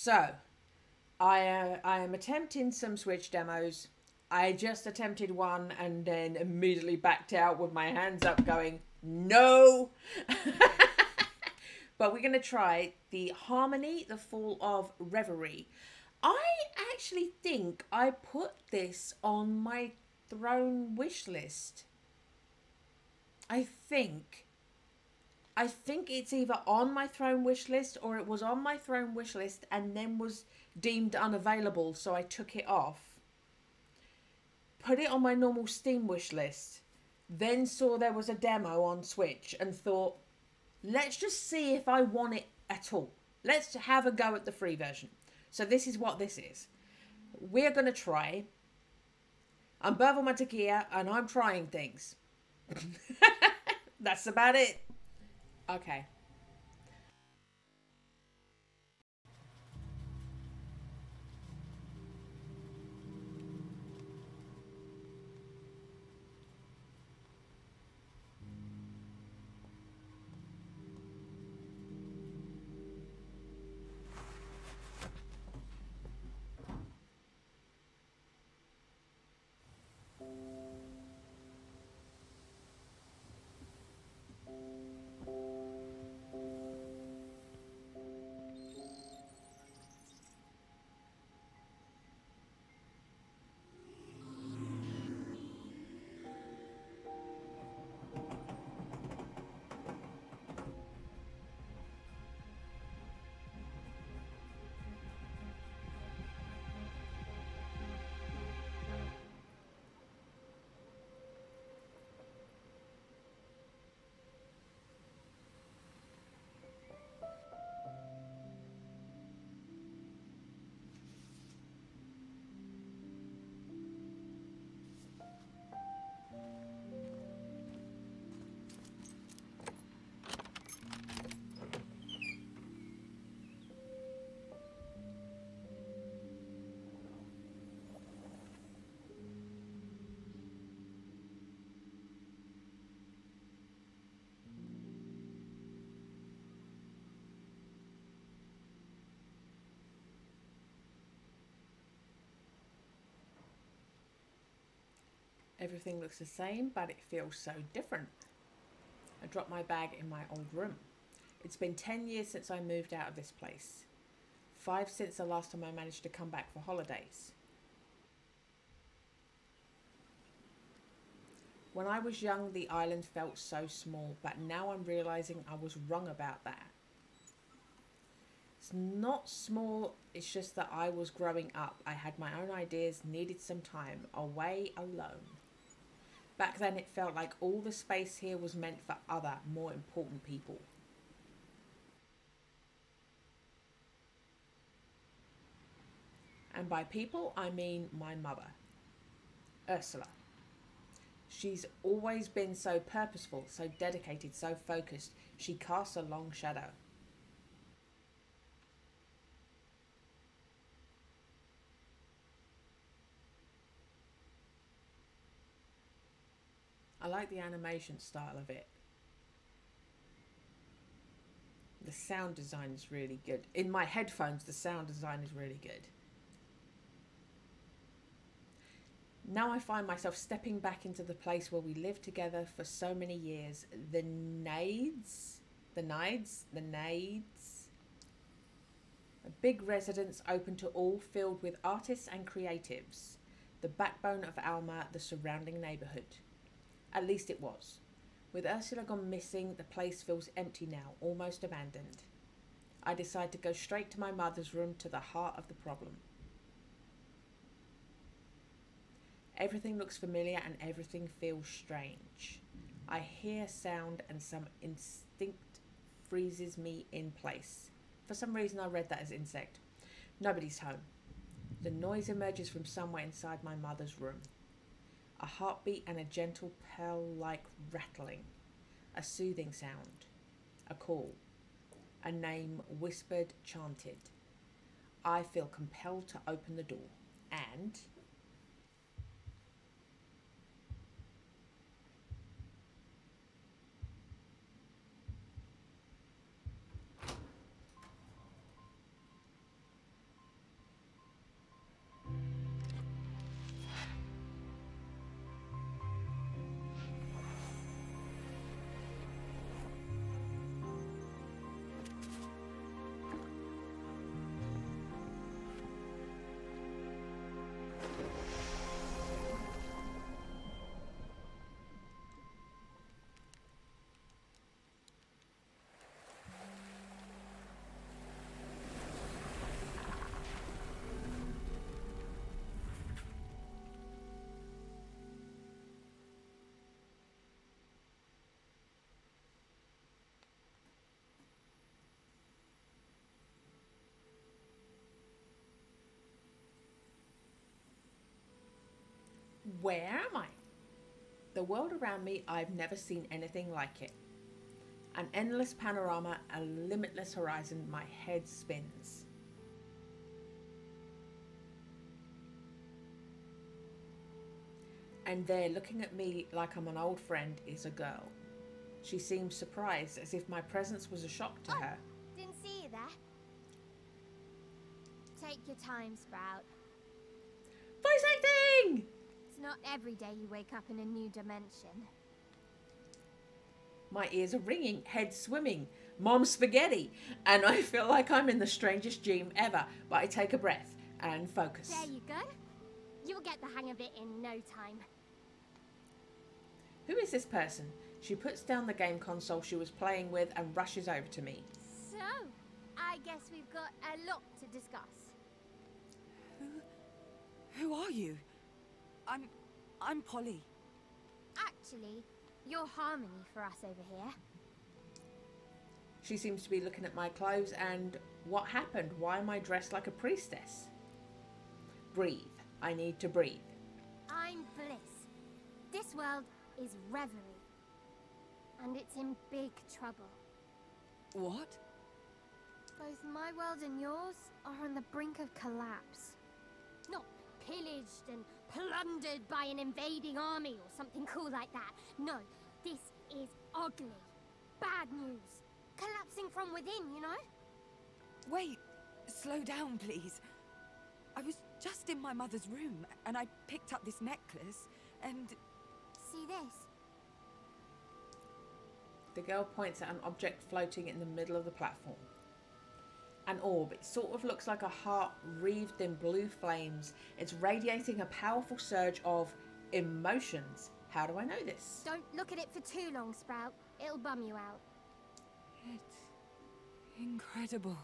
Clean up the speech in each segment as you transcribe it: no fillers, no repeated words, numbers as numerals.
So, I am attempting some Switch demos. I just attempted one and then immediately backed out with my hands up going, no! But we're going to try the Harmony, the Fall of Reverie. I actually think I put this on my Throne wish list. I think. I think it's either on my Throne wish list or it was on my Throne wish list and then was deemed unavailable, so I took it off. Put it on my normal Steam wish list. Then saw there was a demo on Switch and thought, let's just see if I want it at all. Let's have a go at the free version. So this is what this is. We're going to try. I'm Bervel Matakia and I'm trying things. That's about it. Okay. Everything looks the same, but it feels so different. I dropped my bag in my old room. It's been 10 years since I moved out of this place. 5 since the last time I managed to come back for holidays. When I was young, the island felt so small, but now I'm realizing I was wrong about that. It's not small, it's just that I was growing up. I had my own ideas, needed some time, away alone. Back then it felt like all the space here was meant for other, more important people. And by people, I mean my mother, Ursula. She's always been so purposeful, so dedicated, so focused. She casts a long shadow. I like the animation style of it. The sound design is really good. In my headphones, the sound design is really good. Now I find myself stepping back into the place where we lived together for so many years. The Naids. A big residence open to all, filled with artists and creatives. The backbone of Alma, the surrounding neighbourhood. At least it was. With Ursula gone missing, the place feels empty now, almost abandoned. I decide to go straight to my mother's room, to the heart of the problem. Everything looks familiar and everything feels strange. I hear sound and some instinct freezes me in place. For some reason I read that as insect. Nobody's home. The noise emerges from somewhere inside my mother's room. A heartbeat and a gentle pearl-like rattling. A soothing sound. A call. A name whispered, chanted. I feel compelled to open the door. And Where am I? The world around me, I've never seen anything like it. An endless panorama, a limitless horizon, my head spins. And there, looking at me like I'm an old friend, is a girl. She seems surprised, as if my presence was a shock to her. Didn't see you there. Take your time, Sprout. Voice acting! It's not every day you wake up in a new dimension. My ears are ringing, head swimming, mom spaghetti, and I feel like I'm in the strangest dream ever, but I take a breath and focus. There you go. You'll get the hang of it in no time. Who is this person? She puts down the game console she was playing with and rushes over to me. So, I guess we've got a lot to discuss. Who are you? I'm Polly. Actually, you're Harmony for us over here. She seems to be looking at my clothes and what happened? Why am I dressed like a priestess? Breathe. I need to breathe. I'm Bliss. This world is Reverie. And it's in big trouble. What? Both my world and yours are on the brink of collapse. Not pillaged and plundered by an invading army or something cool like that. No, this is ugly. Bad news. Collapsing from within, you know? Wait, slow down, please. I was just in my mother's room, and I picked up this necklace, and... See this? The girl points at an object floating in the middle of the platform. An orb. It sort of looks like a heart wreathed in blue flames. It's radiating a powerful surge of emotions. How do I know this? Don't look at it for too long, Sprout. It'll bum you out. It's incredible.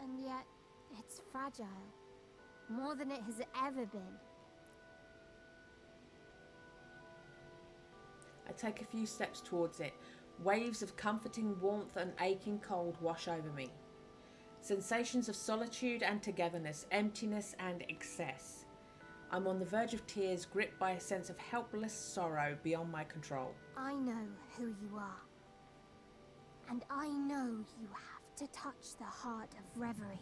And yet, it's fragile. More than it has ever been. I take a few steps towards it. Waves of comforting warmth and aching cold wash over me. Sensations of solitude and togetherness, emptiness and excess. I'm on the verge of tears, gripped by a sense of helpless sorrow beyond my control. I know who you are. And I know you have to touch the heart of Reverie.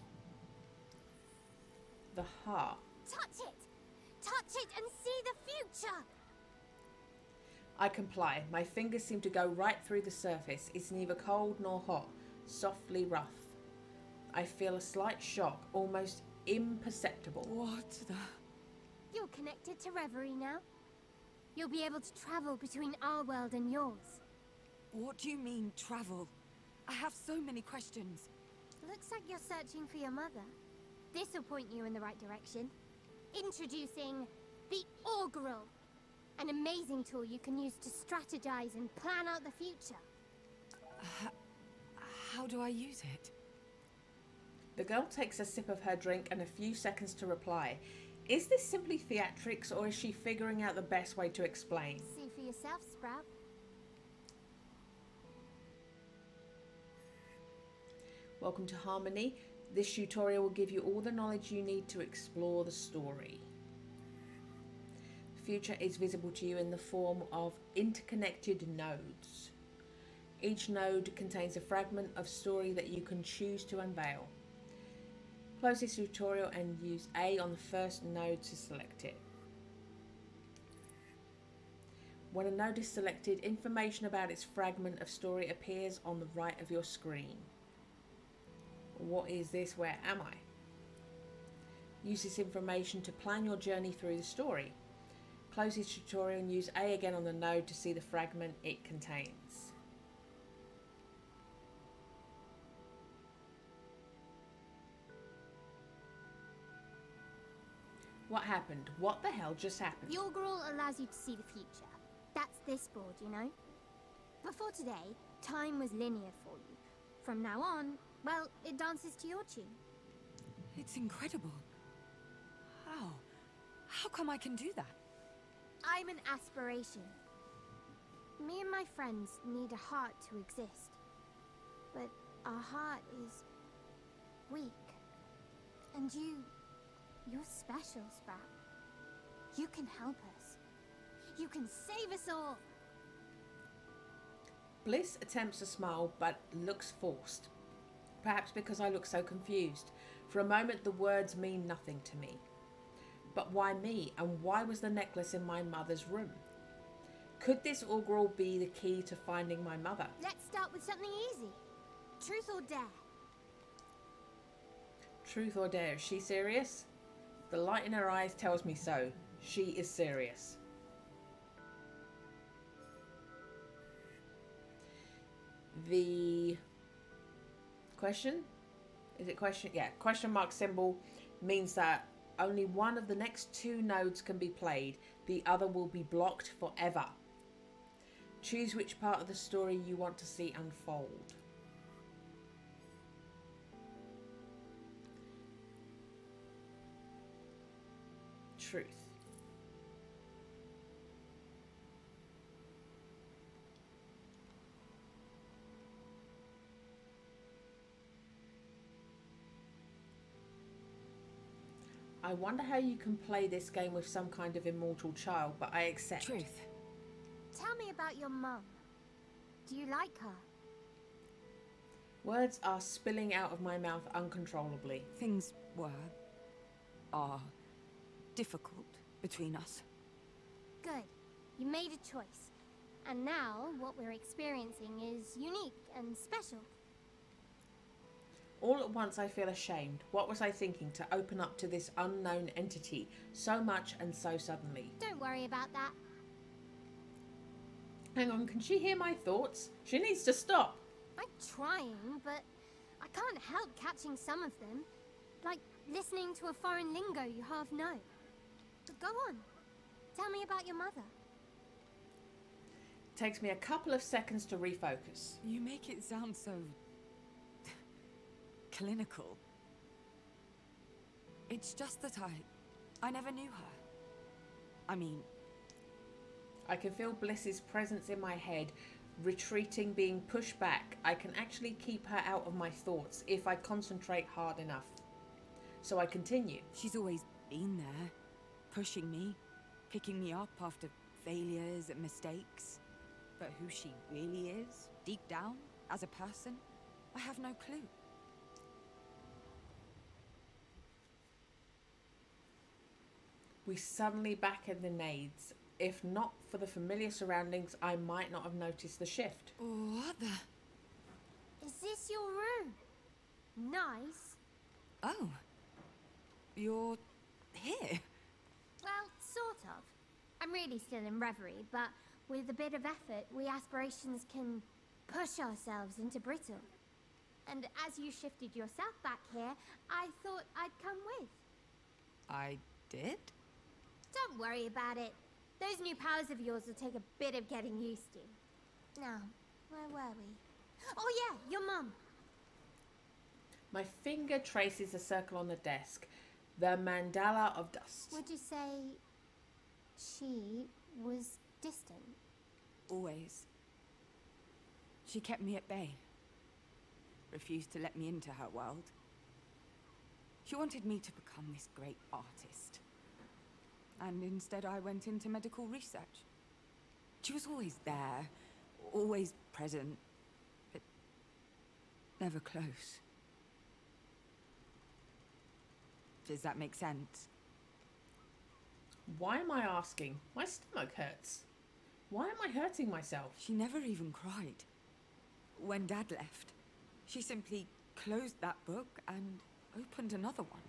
The heart. Touch it! Touch it and see the future! I comply. My fingers seem to go right through the surface. It's neither cold nor hot, softly rough. I feel a slight shock, almost imperceptible. What the... You're connected to Reverie now. You'll be able to travel between our world and yours. What do you mean, travel? I have so many questions. Looks like you're searching for your mother. This will point you in the right direction. Introducing the Augural. An amazing tool you can use to strategize and plan out the future. How do I use it? The girl takes a sip of her drink and a few seconds to reply. Is this simply theatrics, or is she figuring out the best way to explain? See for yourself, Sprout. Welcome to Harmony. This tutorial will give you all the knowledge you need to explore the story. The future is visible to you in the form of interconnected nodes. Each node contains a fragment of story that you can choose to unveil. Close this tutorial and use A on the first node to select it. When a node is selected, information about its fragment of story appears on the right of your screen. What is this? Where am I? Use this information to plan your journey through the story. Close this tutorial and use A again on the node to see the fragment it contains. What happened? What the hell just happened? The Augural allows you to see the future. That's this board, you know? Before today, time was linear for you. From now on, well, it dances to your tune. It's incredible. How? How come I can do that? I'm an aspiration. Me and my friends need a heart to exist. But our heart is weak. And you're special, Sprout. You can help us. You can save us all. Bliss attempts a smile but looks forced. Perhaps because I look so confused. For a moment the words mean nothing to me. But why me, and why was the necklace in my mother's room? Could this augural be the key to finding my mother? Let's start with something easy. Truth or dare? Truth or dare? Is she serious? The light in her eyes tells me so. She is serious. The question? Is it question? Yeah, question mark symbol means that only one of the next two nodes can be played. The other will be blocked forever. Choose which part of the story you want to see unfold. Truth. I wonder how you can play this game with some kind of immortal child, but I accept. Truth. Tell me about your mum. Do you like her? Words are spilling out of my mouth uncontrollably. Things are difficult between us. Good. You made a choice. And now, what we're experiencing is unique and special. All at once I feel ashamed. What was I thinking to open up to this unknown entity so much and so suddenly? Don't worry about that. Hang on, can she hear my thoughts? She needs to stop. I'm trying, but I can't help catching some of them. Like listening to a foreign lingo you half know. But go on. Tell me about your mother. Takes me a couple of seconds to refocus. You make it sound so clinical. It's just that I never knew her. I mean, I can feel Bliss's presence in my head, retreating, being pushed back. I can actually keep her out of my thoughts if I concentrate hard enough. So I continue. she's always been there, pushing me, picking me up after failures and mistakes. But who she really is, deep down, as a person, I have no clue. We suddenly back in the nades. If not for the familiar surroundings, I might not have noticed the shift. What the? Is this your room? Nice. Oh. You're here? Well, sort of. I'm really still in reverie, but with a bit of effort, we aspirations can push ourselves into brittle. And as you shifted yourself back here, I thought I'd come with. I did? Don't worry about it. Those new powers of yours will take a bit of getting used to. Now, where were we? Oh yeah, your mum. My finger traces a circle on the desk. The mandala of dust. Would you say she was distant? Always. She kept me at bay. Refused to let me into her world. She wanted me to become this great artist. And instead I went into medical research. She was always there, always present, but never close. Does that make sense? Why am I asking? My stomach hurts. Why am I hurting myself? She never even cried. When Dad left, she simply closed that book and opened another one.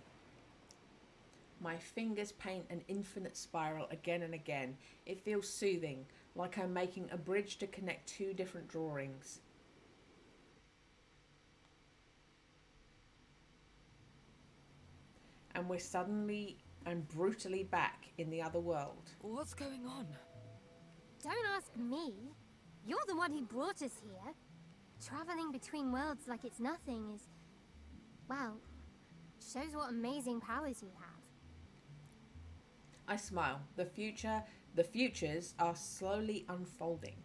My fingers paint an infinite spiral again and again. It feels soothing, like I'm making a bridge to connect two different drawings. And we're suddenly and brutally back in the other world. What's going on? Don't ask me. You're the one who brought us here. Traveling between worlds like it's nothing is, well, shows what amazing powers you have. I smile. The futures are slowly unfolding.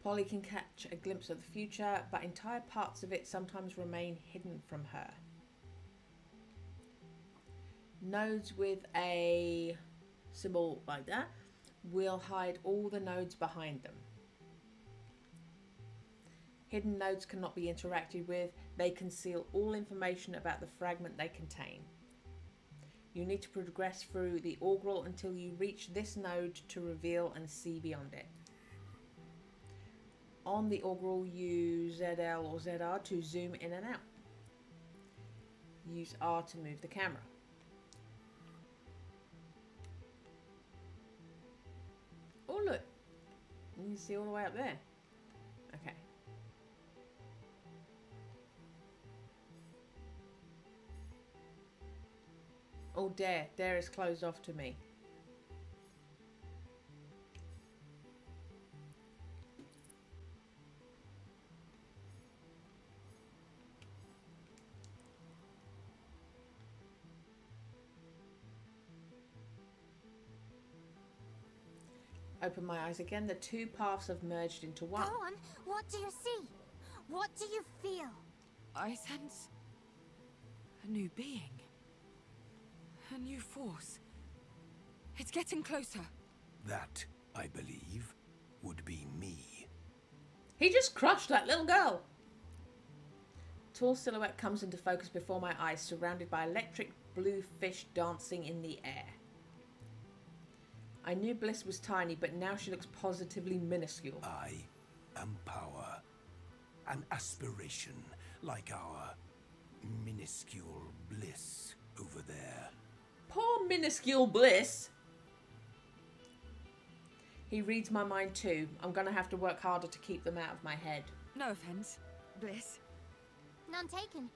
Polly can catch a glimpse of the future, but entire parts of it sometimes remain hidden from her. Nodes with a symbol like that will hide all the nodes behind them. Hidden nodes cannot be interacted with. They conceal all information about the fragment they contain. You need to progress through the augural until you reach this node to reveal and see beyond it. On the augural, use ZL or ZR to zoom in and out. Use R to move the camera. Oh look, you can see all the way up there. Okay. Oh, Dare is closed off to me. Open my eyes again. The two paths have merged into one. Go on. What do you see? What do you feel? I sense a new being. A new force. It's getting closer. That, I believe, would be me. He just crushed that little girl. Tall silhouette comes into focus before my eyes, surrounded by electric blue fish dancing in the air. I knew Bliss was tiny, but now she looks positively minuscule. I am power. An aspiration like our minuscule Bliss over there. Poor minuscule Bliss. He reads my mind too. I'm going to have to work harder to keep them out of my head. No offense, Bliss. None taken.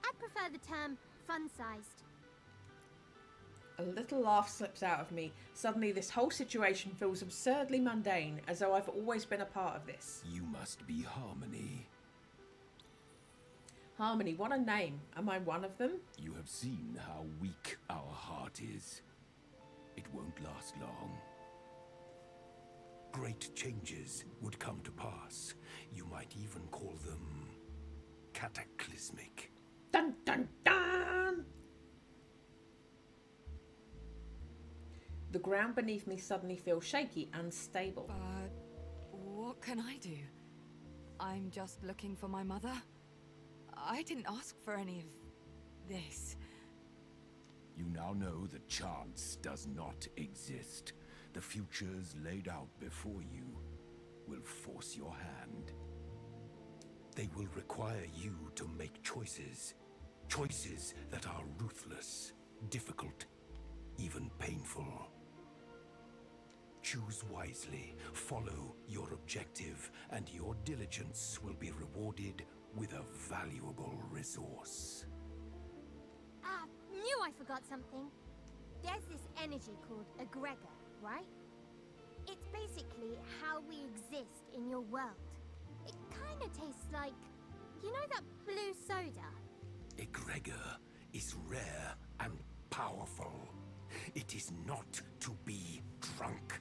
I'd prefer the term fun-sized. A little laugh slips out of me. Suddenly this whole situation feels absurdly mundane, as though I've always been a part of this. You must be Harmony. Harmony, what a name. Am I one of them? You have seen how weak our heart is. It won't last long. Great changes would come to pass. You might even call them cataclysmic. Dun dun dun! The ground beneath me suddenly feels shaky, unstable. What can I do? I'm just looking for my mother. I didn't ask for any of this. You now know that chance does not exist. The futures laid out before you will force your hand. They will require you to make choices. Choices that are ruthless, difficult, even painful. Choose wisely, follow your objective, and your diligence will be rewarded with a valuable resource. Ah, knew I forgot something. There's this energy called egregor, right? It's basically how we exist in your world. It kind of tastes like, you know that blue soda? Egregor is rare and powerful. It is not to be drunk.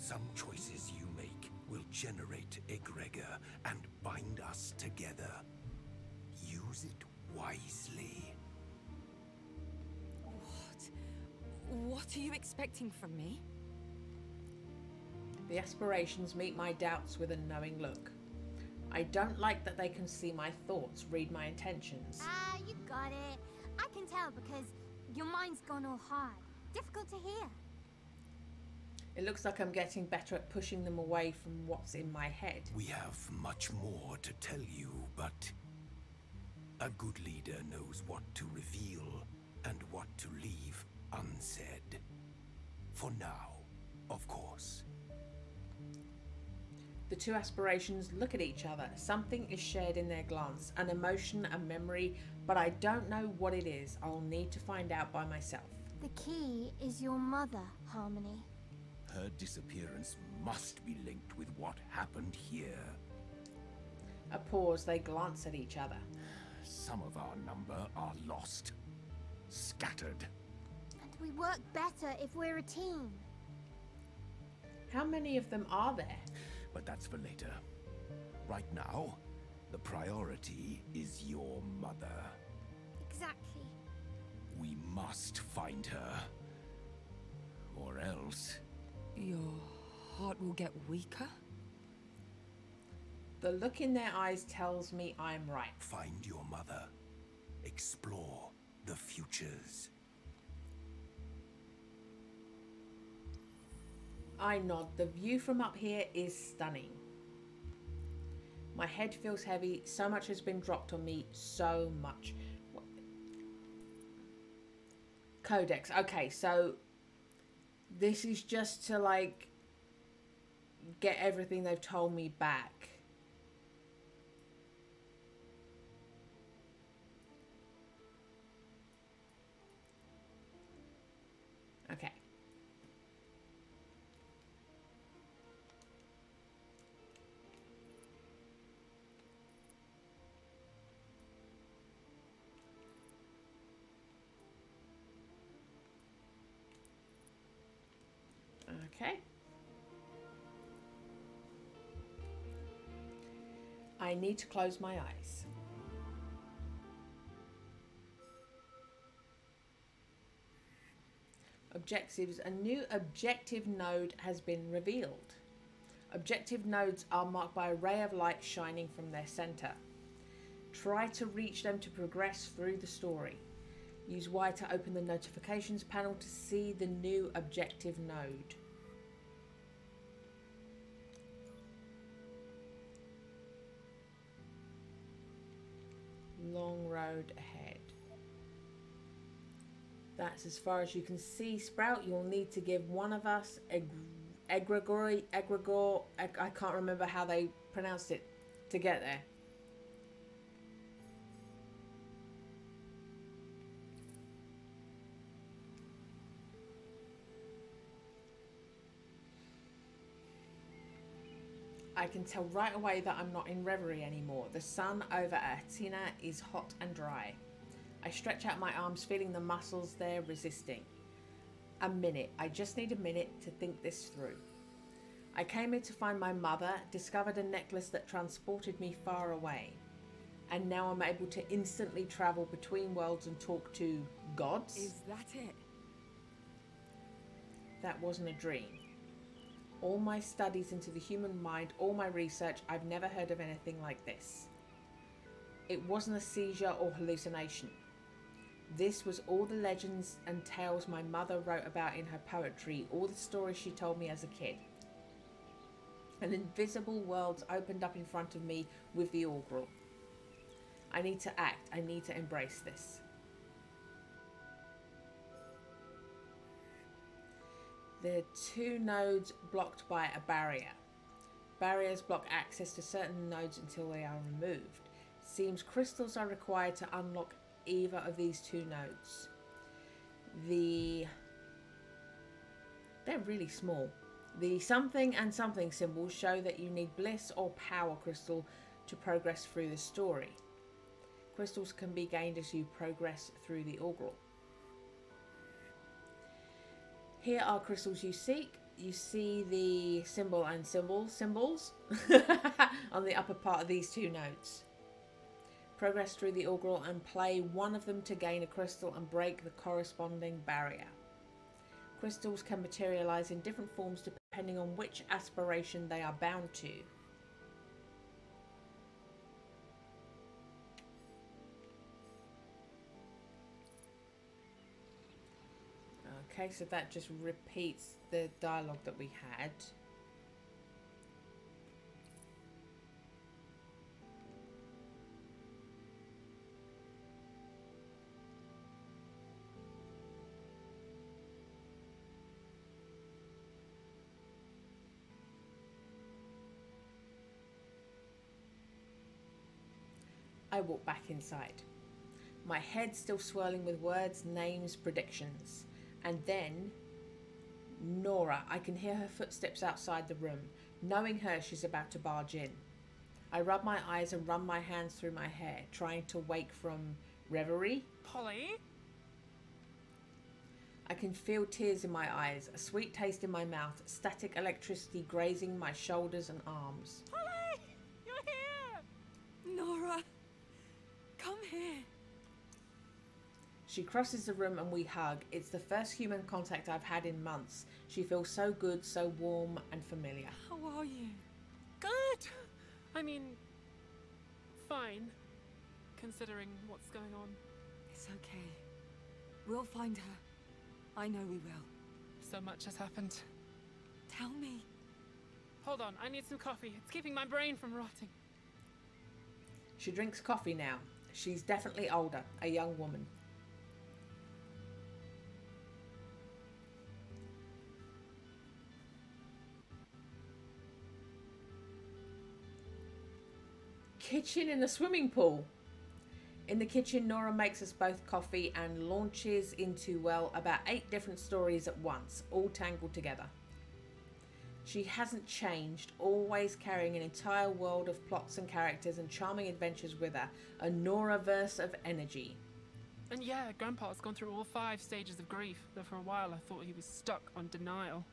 Some choices you make will generate egregor and bind us together. Use it wisely. What are you expecting from me? The aspirations meet my doubts with a knowing look. I don't like that they can see my thoughts, read my intentions. Ah, you got it. I can tell because your mind's gone all hard. Difficult to hear. It looks like I'm getting better at pushing them away from what's in my head. We have much more to tell you, but a good leader knows what to reveal and what to leave unsaid. For now, of course. The two aspirations look at each other. Something is shared in their glance, an emotion, a memory, but I don't know what it is. I'll need to find out by myself. The key is your mother, Harmony. Her disappearance must be linked with what happened here. A pause, they glance at each other. Some of our number are lost, scattered. And we work better if we're a team. How many of them are there? But that's for later. Right now, the priority is your mother. must find her. Or else... Your heart will get weaker? The look in their eyes tells me I'm right. Find your mother. Explore the futures. I nod. The view from up here is stunning. My head feels heavy. So much has been dropped on me. So much. Codex. Okay, so this is just to like get everything they've told me back. Okay. Okay. I need to close my eyes. Objectives. A new objective node has been revealed. Objective nodes are marked by a ray of light shining from their center. Try to reach them to progress through the story. Use Y to open the notifications panel to see the new objective node. Long road ahead. That's as far as you can see. Sprout, you'll need to give one of us egregore, I can't remember how they pronounced it to get there. I can tell right away that I'm not in Reverie anymore. The sun over Atina is hot and dry. I stretch out my arms, feeling the muscles there resisting. A minute. I just need a minute to think this through. I came here to find my mother, discovered a necklace that transported me far away. And now I'm able to instantly travel between worlds and talk to gods? Is that it? That wasn't a dream. All my studies into the human mind, all my research, I've never heard of anything like this. It wasn't a seizure or hallucination. This was all the legends and tales my mother wrote about in her poetry, all the stories she told me as a kid. An invisible world opened up in front of me with the augural. I need to act. I need to embrace this. There are 2 nodes blocked by a barrier. Barriers block access to certain nodes until they are removed. Seems crystals are required to unlock either of these 2 nodes. They're really small. The something and something symbols show that you need bliss or power crystal to progress through the story. Crystals can be gained as you progress through the augural. Here are crystals you seek. You see the symbol and symbols on the upper part of these 2 nodes. Progress through the augural and play one of them to gain a crystal and break the corresponding barrier. Crystals can materialize in different forms depending on which aspiration they are bound to. Okay, so that just repeats the dialogue that we had. I walk back inside, my head still swirling with words, names, predictions. And then, Nora, I can hear her footsteps outside the room. Knowing her, she's about to barge in. I rub my eyes and run my hands through my hair, trying to wake from reverie. Polly? I can feel tears in my eyes, a sweet taste in my mouth, static electricity grazing my shoulders and arms. Polly! You're here! Nora! Come here. She crosses the room and we hug. It's the first human contact I've had in months. She feels so good, so warm and familiar. How are you? Good! I mean, fine, considering what's going on. It's okay. We'll find her. I know we will. So much has happened. Tell me. Hold on, I need some coffee. It's keeping my brain from rotting. She drinks coffee now. She's definitely older, a young woman. Kitchen in the swimming pool. In the kitchen, Nora makes us both coffee and launches into, well, about 8 different stories at once, all tangled together. She hasn't changed, always carrying an entire world of plots and characters and charming adventures with her, a Nora-verse of energy. And yeah, Grandpa's gone through all 5 stages of grief, though for a while I thought he was stuck on denial.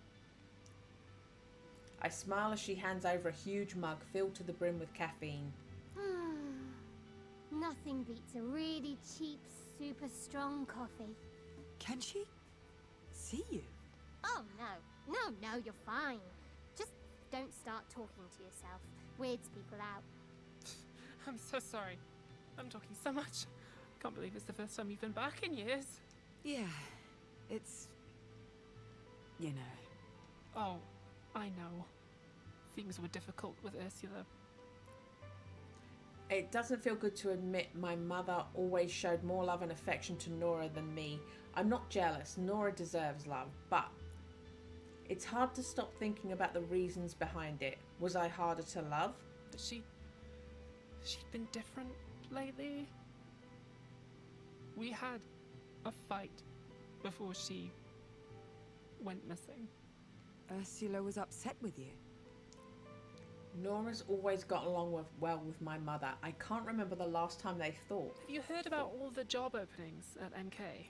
I smile as she hands over a huge mug filled to the brim with caffeine. Nothing beats a really cheap, super strong coffee. Can she see you? Oh, no. No, you're fine. Just don't start talking to yourself. Weirds people out. I'm so sorry. I'm talking so much. Can't believe it's the first time you've been back in years. Yeah, it's... you know. Oh, I know. Things were difficult with Ursula. It doesn't feel good to admit my mother always showed more love and affection to Nora than me. I'm not jealous. Nora deserves love, but it's hard to stop thinking about the reasons behind it. Was I harder to love? But she'd been different lately. We had a fight before she went missing. Ursula was upset with you. Nora's always got along well with my mother. I can't remember the last time they fought. Have you heard about all the job openings at MK?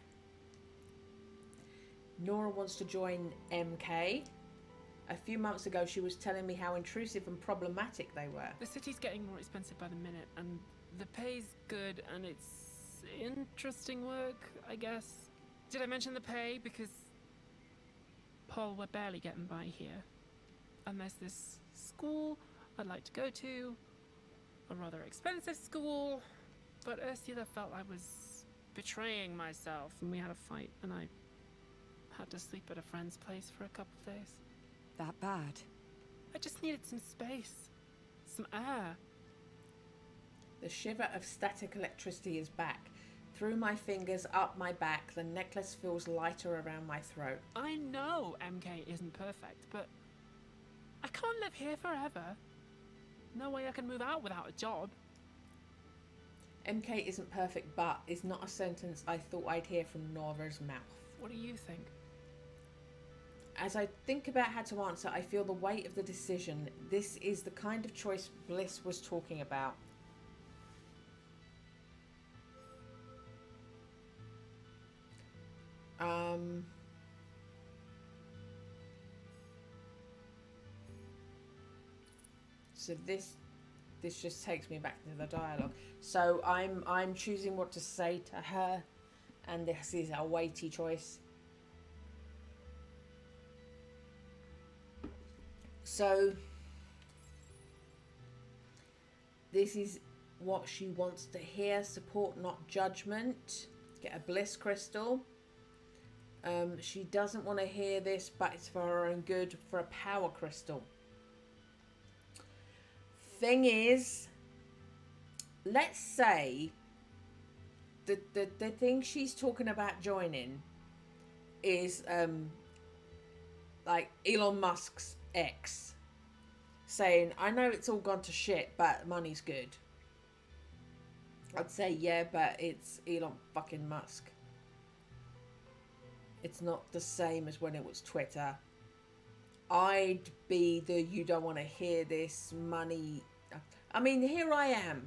Nora wants to join MK. A few months ago, she was telling me how intrusive and problematic they were. The city's getting more expensive by the minute, and the pay's good, and it's interesting work, I guess. Did I mention the pay? Because, Paul, we're barely getting by here. And there's this school I'd like to go to, a rather expensive school, but Ursula felt I was betraying myself, and we had a fight, and I had to sleep at a friend's place for a couple of days. That bad? I just needed some space, some air. The shiver of static electricity is back. Through my fingers, up my back, the necklace feels lighter around my throat. I know MK isn't perfect, but I can't live here forever. No way I can move out without a job. MK isn't perfect, but is not a sentence I thought I'd hear from Nora's mouth. What do you think? As I think about how to answer, I feel the weight of the decision. This is the kind of choice Bliss was talking about. So this just takes me back to the dialogue. So I'm choosing what to say to her, and this is a weighty choice. So this is what she wants to hear: support, not judgment. Get a bliss crystal. She doesn't want to hear this, but it's for her own good, for a power crystal. Thing is, let's say the thing she's talking about joining is like Elon Musk's ex saying, I know it's all gone to shit, but money's good. I'd say, yeah, but it's Elon fucking Musk. It's not the same as when it was Twitter. I'd be the you don't want to hear this money. I mean, here I am.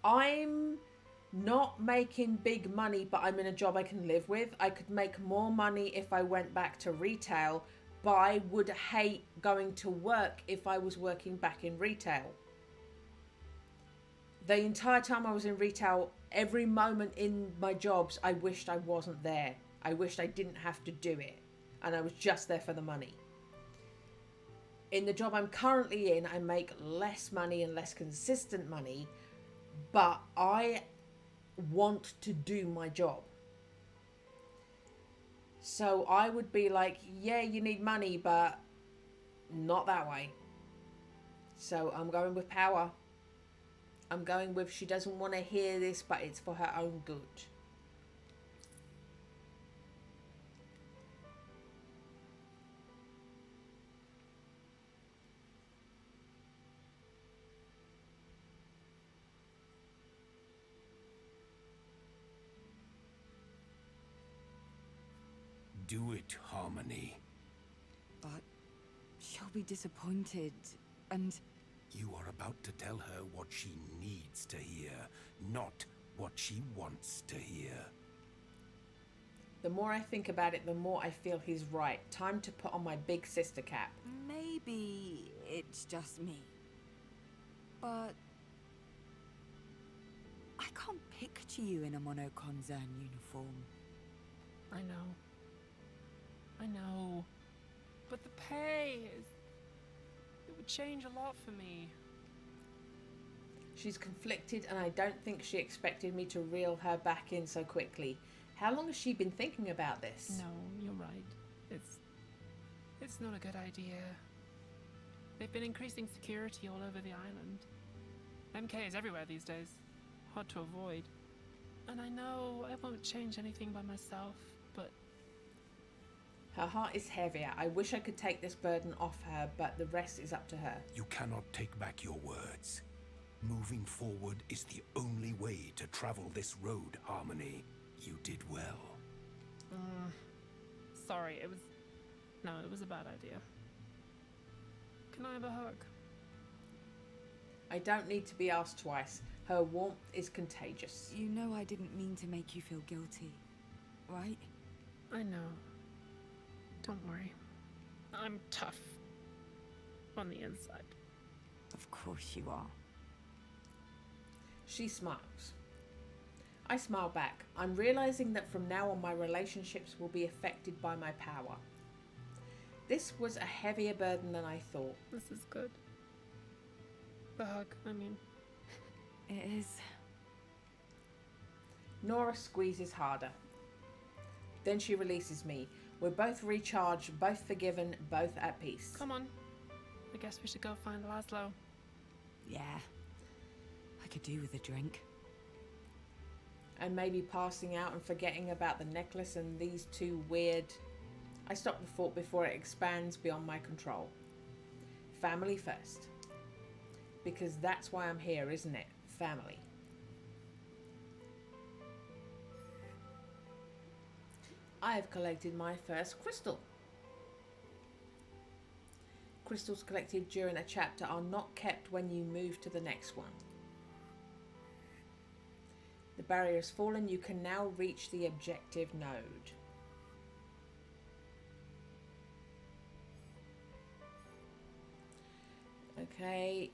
I'm not making big money, but I'm in a job I can live with. I could make more money if I went back to retail, but I would hate going to work if I was working back in retail. The entire time I was in retail, every moment in my jobs, I wished I wasn't there. I wished I didn't have to do it. And I was just there for the money. In the job I'm currently in, I make less money and less consistent money. But I want to do my job. So I would be like, yeah, you need money, but not that way. So I'm going with power. I'm going with she doesn't want to hear this, but it's for her own good. Do it, Harmony. But she'll be disappointed, and... You are about to tell her what she needs to hear, not what she wants to hear. The more I think about it, the more I feel he's right. Time to put on my big sister cap. Maybe it's just me. But... I can't picture you in a monoconcern uniform. I know. I know. But the pay is... It would change a lot for me. She's conflicted, and I don't think she expected me to reel her back in so quickly. How long has she been thinking about this? No, you're right. It's not a good idea. They've been increasing security all over the island. MK is everywhere these days. Hard to avoid. And I know I won't change anything by myself, but... Her heart is heavier. I wish I could take this burden off her, but the rest is up to her. You cannot take back your words. Moving forward is the only way to travel this road, Harmony. You did well. Sorry, it was a bad idea. Can I have a hug? I don't need to be asked twice. Her warmth is contagious. You know I didn't mean to make you feel guilty, right? I know. Don't worry. I'm tough. On the inside. Of course you are. She smiles. I smile back. I'm realizing that from now on my relationships will be affected by my power. This was a heavier burden than I thought. This is good. The hug, I mean. It is. Nora squeezes harder. Then she releases me. We're both recharged, both forgiven, both at peace. Come on. I guess we should go find Laszlo. Yeah. I could do with a drink. And maybe passing out and forgetting about the necklace and these two weird... I stop the thought before it expands beyond my control. Family first. Because that's why I'm here, isn't it? Family. I have collected my first crystal. Crystals collected during a chapter are not kept when you move to the next one. The barrier has fallen. You can now reach the objective node. Okay.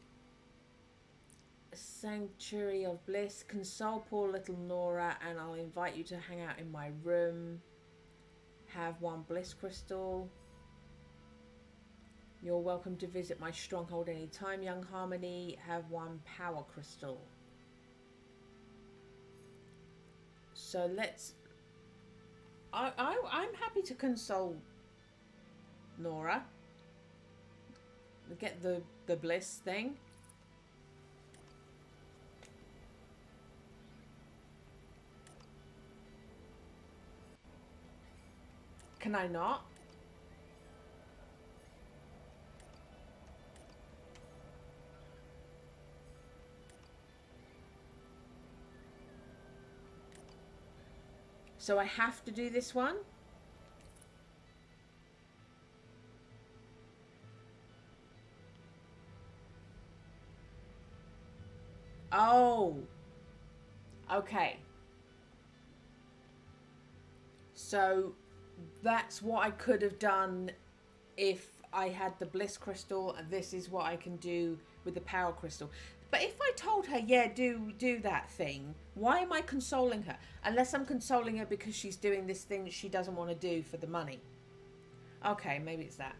Sanctuary of Bliss. Console poor little Nora, and I'll invite you to hang out in my room. Have one bliss crystal. You're welcome to visit my stronghold anytime, young Harmony. Have one power crystal. So let's... I'm happy to console Nora. Get the bliss thing. Can I not? So I have to do this one? Oh. Okay. So that's what I could have done if I had the bliss crystal, and this is what I can do with the power crystal. But if I told her, yeah, do that thing, why am I consoling her? Unless I'm consoling her because she's doing this thing that she doesn't want to do for the money. Okay, maybe it's that.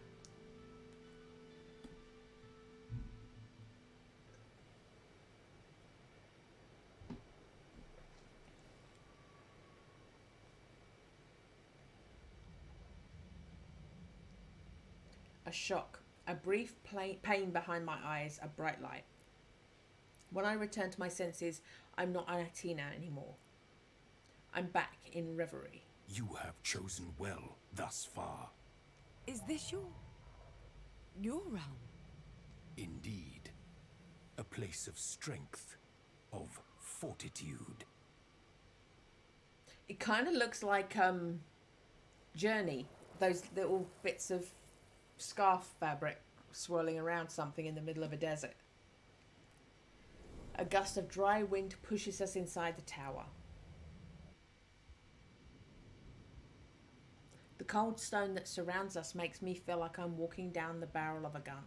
A shock, a brief pain behind my eyes, a bright light. When I return to my senses, I'm not Anatina anymore. I'm back in reverie. You have chosen well thus far. Is this your realm? Indeed. A place of strength, of fortitude. It kind of looks like Journey, those little bits of scarf fabric swirling around something in the middle of a desert. A gust of dry wind pushes us inside the tower. The cold stone that surrounds us makes me feel like I'm walking down the barrel of a gun.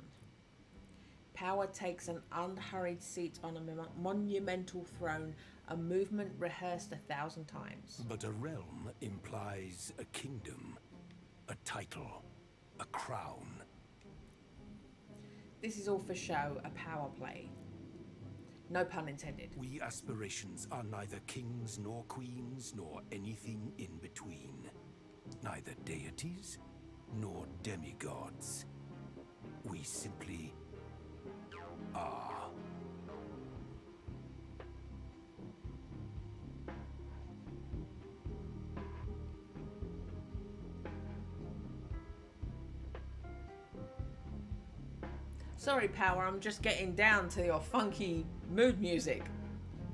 Power takes an unhurried seat on a monumental throne, a movement rehearsed 1,000 times. But a realm implies a kingdom, a title, a crown. This is all for show, a power play. No pun intended. We aspirations are neither kings nor queens nor anything in between. Neither deities nor demigods. We simply are. Sorry, Power, I'm just getting down to your funky mood music.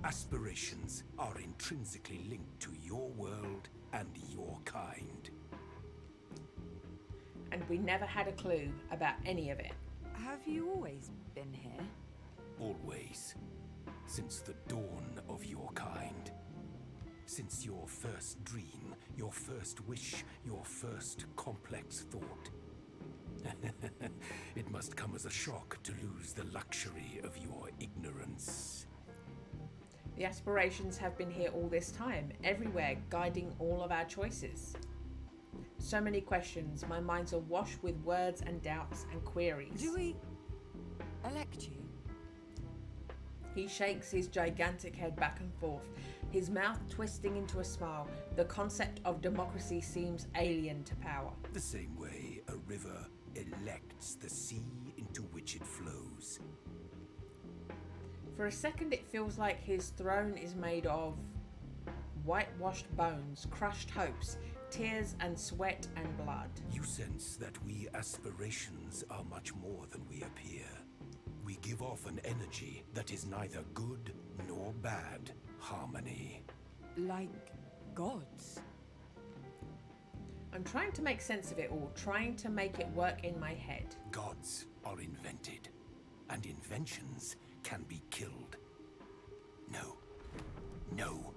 Aspirations are intrinsically linked to your world and your kind. And we never had a clue about any of it. Have you always been here? Always. Since the dawn of your kind. Since your first dream, your first wish, your first complex thought. It must come as a shock to lose the luxury of your ignorance. The aspirations have been here all this time, everywhere, guiding all of our choices. So many questions, my mind's awash with words and doubts and queries. Do we elect you? He shakes his gigantic head back and forth, his mouth twisting into a smile. The concept of democracy seems alien to Power. The same way a river elects the sea into which it flows. For a second it feels like his throne is made of whitewashed bones, crushed hopes, tears and sweat and blood. You sense that we aspirations are much more than we appear. We give off an energy that is neither good nor bad harmony. Like gods? I'm trying to make sense of it all, trying to make it work in my head. Gods are invented, and inventions can be killed. No. No.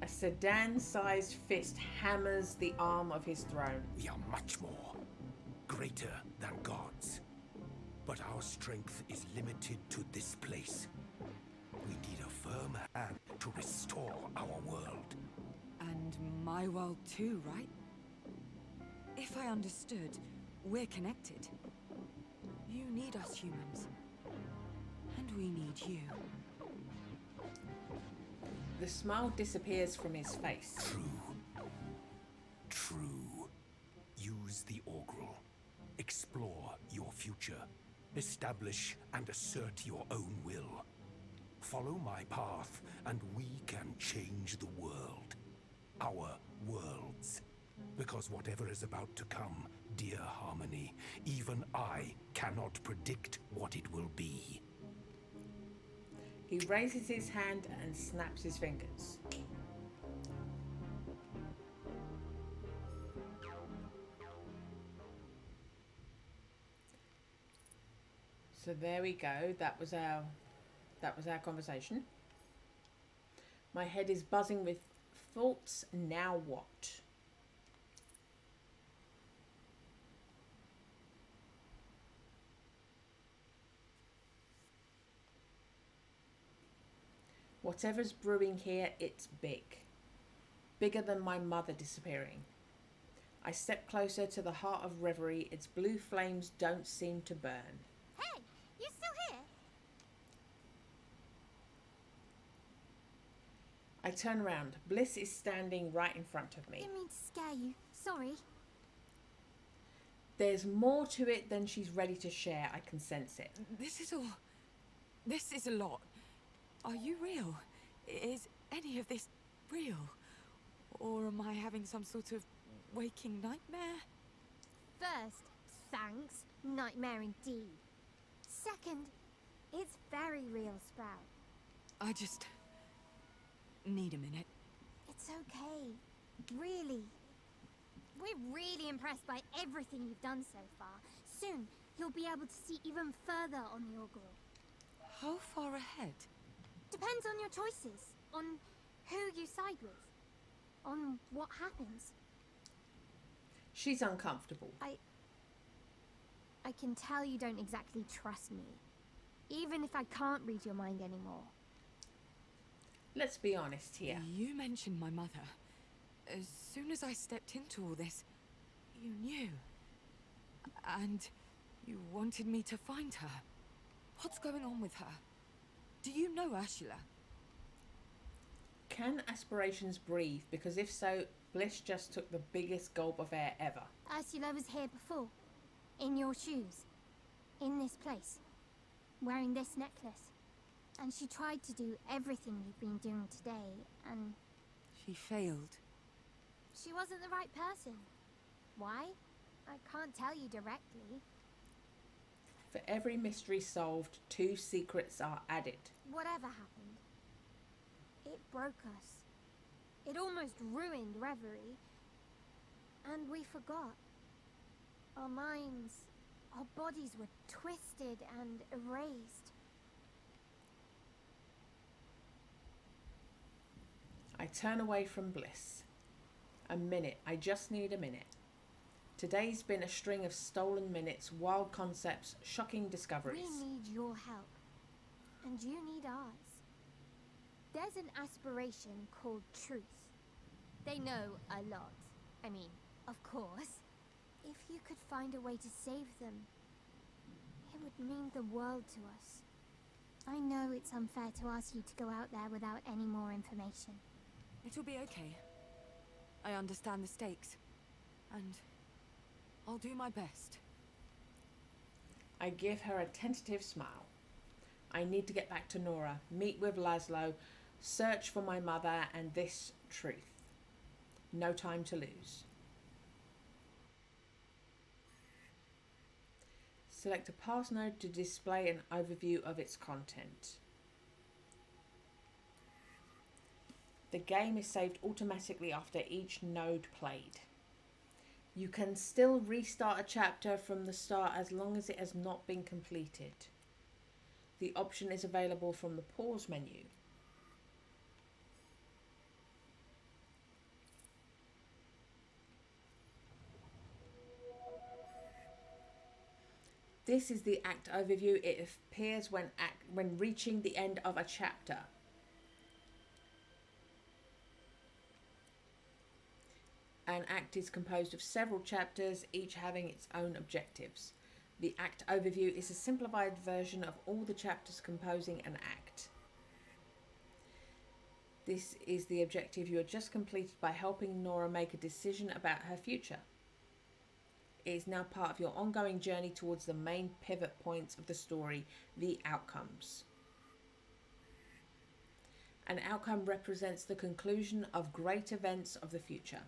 A sedan-sized fist hammers the arm of his throne. We are much more, greater than gods. But our strength is limited to this place. We need a firm hand to restore our world. And my world too, right? If I understood, we're connected. You need us humans. And we need you. The smile disappears from his face. True. True. Use the augural. Explore your future. Establish and assert your own will. Follow my path, and we can change the world. Our worlds. Because whatever is about to come, dear Harmony, even I cannot predict what it will be. He raises his hand and snaps his fingers. So there we go. That was our conversation. My head is buzzing with thoughts. Now what? Whatever's brewing here, it's big. Bigger than my mother disappearing. I step closer to the heart of Reverie. Its blue flames don't seem to burn. Hey, you still here? I turn around. Bliss is standing right in front of me. Didn't mean to scare you. Sorry. There's more to it than she's ready to share. I can sense it. This is a lot. Are you real? Is any of this real? Or am I having some sort of waking nightmare? First, thanks. Nightmare indeed. Second, it's very real, Sprout. I just need a minute. It's okay. Really. We're really impressed by everything you've done so far. Soon, you'll be able to see even further on the Orgrill. How far ahead? Depends on your choices. On who you side with. On what happens. She's uncomfortable. I can tell you don't exactly trust me. Even if I can't read your mind anymore. Let's be honest here. You mentioned my mother. As soon as I stepped into all this, you knew. And you wanted me to find her. What's going on with her? Do you know Ursula? Can aspirations breathe? Because if so, Bliss just took the biggest gulp of air ever. Ursula was here before. In your shoes. In this place. Wearing this necklace. And she tried to do everything you've been doing today, and... She failed. She wasn't the right person. Why? I can't tell you directly. For every mystery solved, 2 secrets are added. Whatever happened, it broke us. It almost ruined Reverie. And we forgot. Our minds, our bodies were twisted and erased. I turn away from Bliss. A minute. I just need a minute. Today's been a string of stolen minutes, wild concepts, shocking discoveries. We need your help. And you need ours. There's an aspiration called truth. They know a lot. I mean, of course. If you could find a way to save them, it would mean the world to us. I know it's unfair to ask you to go out there without any more information. It'll be okay. I understand the stakes. And I'll do my best. I give her a tentative smile. I need to get back to Nora, meet with Laszlo, search for my mother and this truth. No time to lose. Select a pass node to display an overview of its content. The game is saved automatically after each node played. You can still restart a chapter from the start as long as it has not been completed. The option is available from the pause menu. This is the act overview. It appears when reaching the end of a chapter. An act is composed of several chapters, each having its own objectives. The act overview is a simplified version of all the chapters composing an act. This is the objective you have just completed by helping Nora make a decision about her future. It is now part of your ongoing journey towards the main pivot points of the story, the outcomes. An outcome represents the conclusion of great events of the future.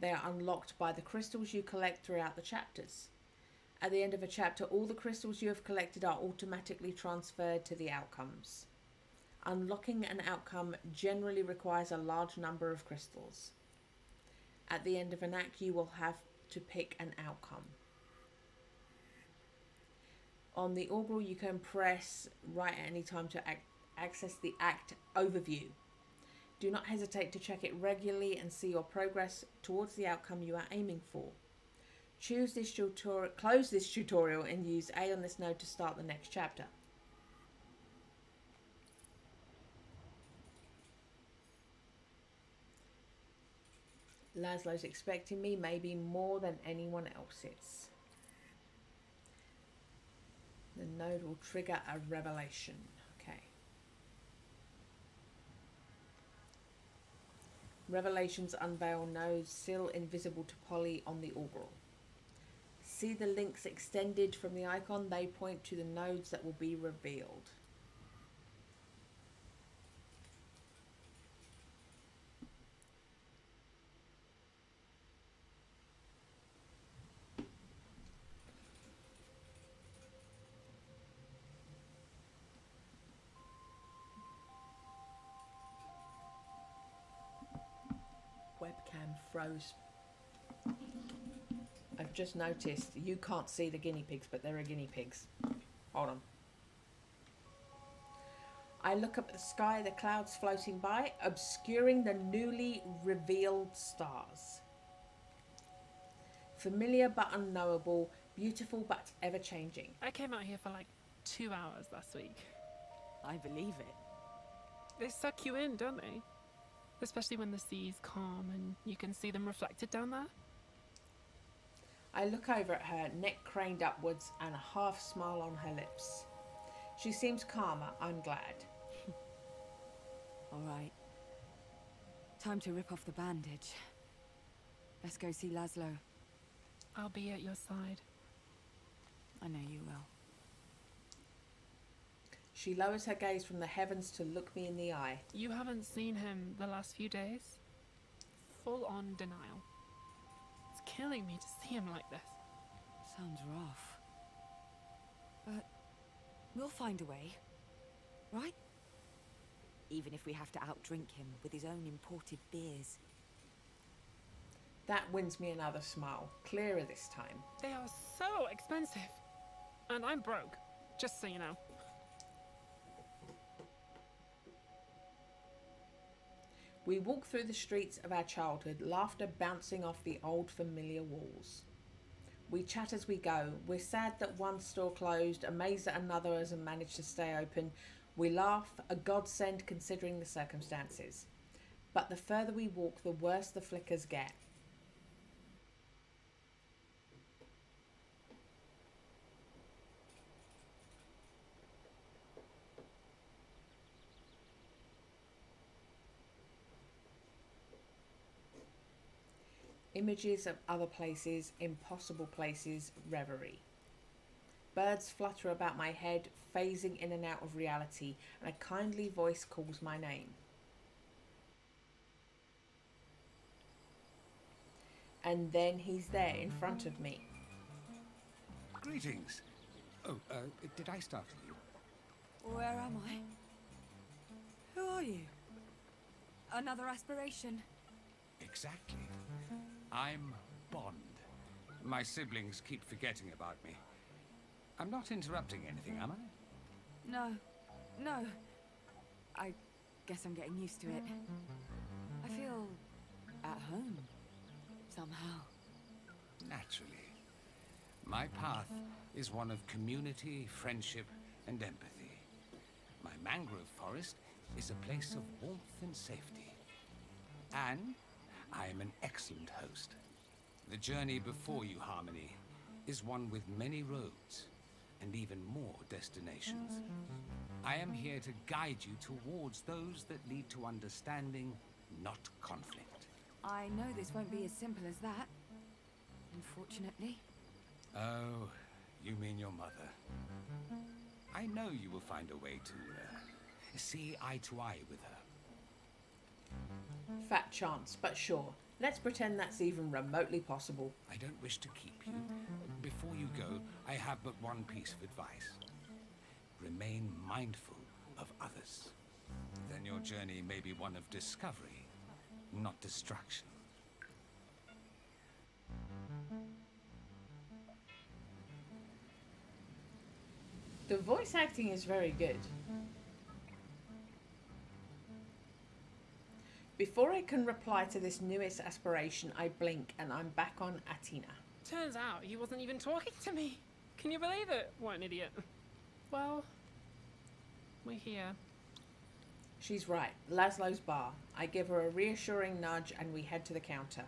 They are unlocked by the crystals you collect throughout the chapters. At the end of a chapter, all the crystals you have collected are automatically transferred to the outcomes. Unlocking an outcome generally requires a large number of crystals. At the end of an act, you will have to pick an outcome. On the Orgrill, you can press right at any time to access the act overview. Do not hesitate to check it regularly and see your progress towards the outcome you are aiming for. Close this tutorial and use A on this node to start the next chapter. Laszlo's expecting me maybe more than anyone else is. The node will trigger a revelation. Okay. Revelations unveil nodes still invisible to Polly on the augural. See the links extended from the icon? They point to the nodes that will be revealed. Webcam froze. I've just noticed you can't see the guinea pigs, but there are guinea pigs. Hold on. I look up at the sky, the clouds floating by, obscuring the newly revealed stars. Familiar but unknowable, beautiful but ever-changing. I came out here for like 2 hours last week. I believe it. They suck you in, don't they? Especially when the sea's calm and you can see them reflected down there. I look over at her, neck craned upwards and a half smile on her lips. She seems calmer, I'm glad. All right. Time to rip off the bandage. Let's go see Laszlo. I'll be at your side. I know you will. She lowers her gaze from the heavens to look me in the eye. You haven't seen him the last few days? Full on denial. It's killing me to see him like this. Sounds rough. But we'll find a way, right? Even if we have to outdrink him with his own imported beers. That wins me another smile, clearer this time. They are so expensive. And I'm broke, just so you know. We walk through the streets of our childhood, laughter bouncing off the old familiar walls. We chat as we go. We're sad that one store closed, amazed that another hasn't managed to stay open. We laugh, a godsend considering the circumstances. But the further we walk, the worse the flickers get. Images of other places, impossible places, reverie. Birds flutter about my head, phasing in and out of reality, and a kindly voice calls my name. And then he's there in front of me. Greetings. Oh, did I startle you? Where am I? Who are you? Another aspiration? Exactly. I'm Bond. My siblings keep forgetting about me. I'm not interrupting anything, am I? No. I guess I'm getting used to it. I feel at home, somehow. Naturally. My path is one of community, friendship, and empathy. My mangrove forest is a place of warmth and safety. And I am an excellent host. The journey before you, Harmony, is one with many roads and even more destinations. I am here to guide you towards those that lead to understanding, not conflict. I know this won't be as simple as that, unfortunately. Oh, you mean your mother. I know you will find a way to see eye to eye with her. Fat chance, but sure. Let's pretend that's even remotely possible. I don't wish to keep you. Before you go, I have but one piece of advice. Remain mindful of others. Then your journey may be one of discovery, not destruction. The voice acting is very good. Before I can reply to this newest aspiration, I blink and I'm back on Atina. Turns out he wasn't even talking to me. Can you believe it? What an idiot. Well, we're here. She's right. Laszlo's bar. I give her a reassuring nudge and we head to the counter.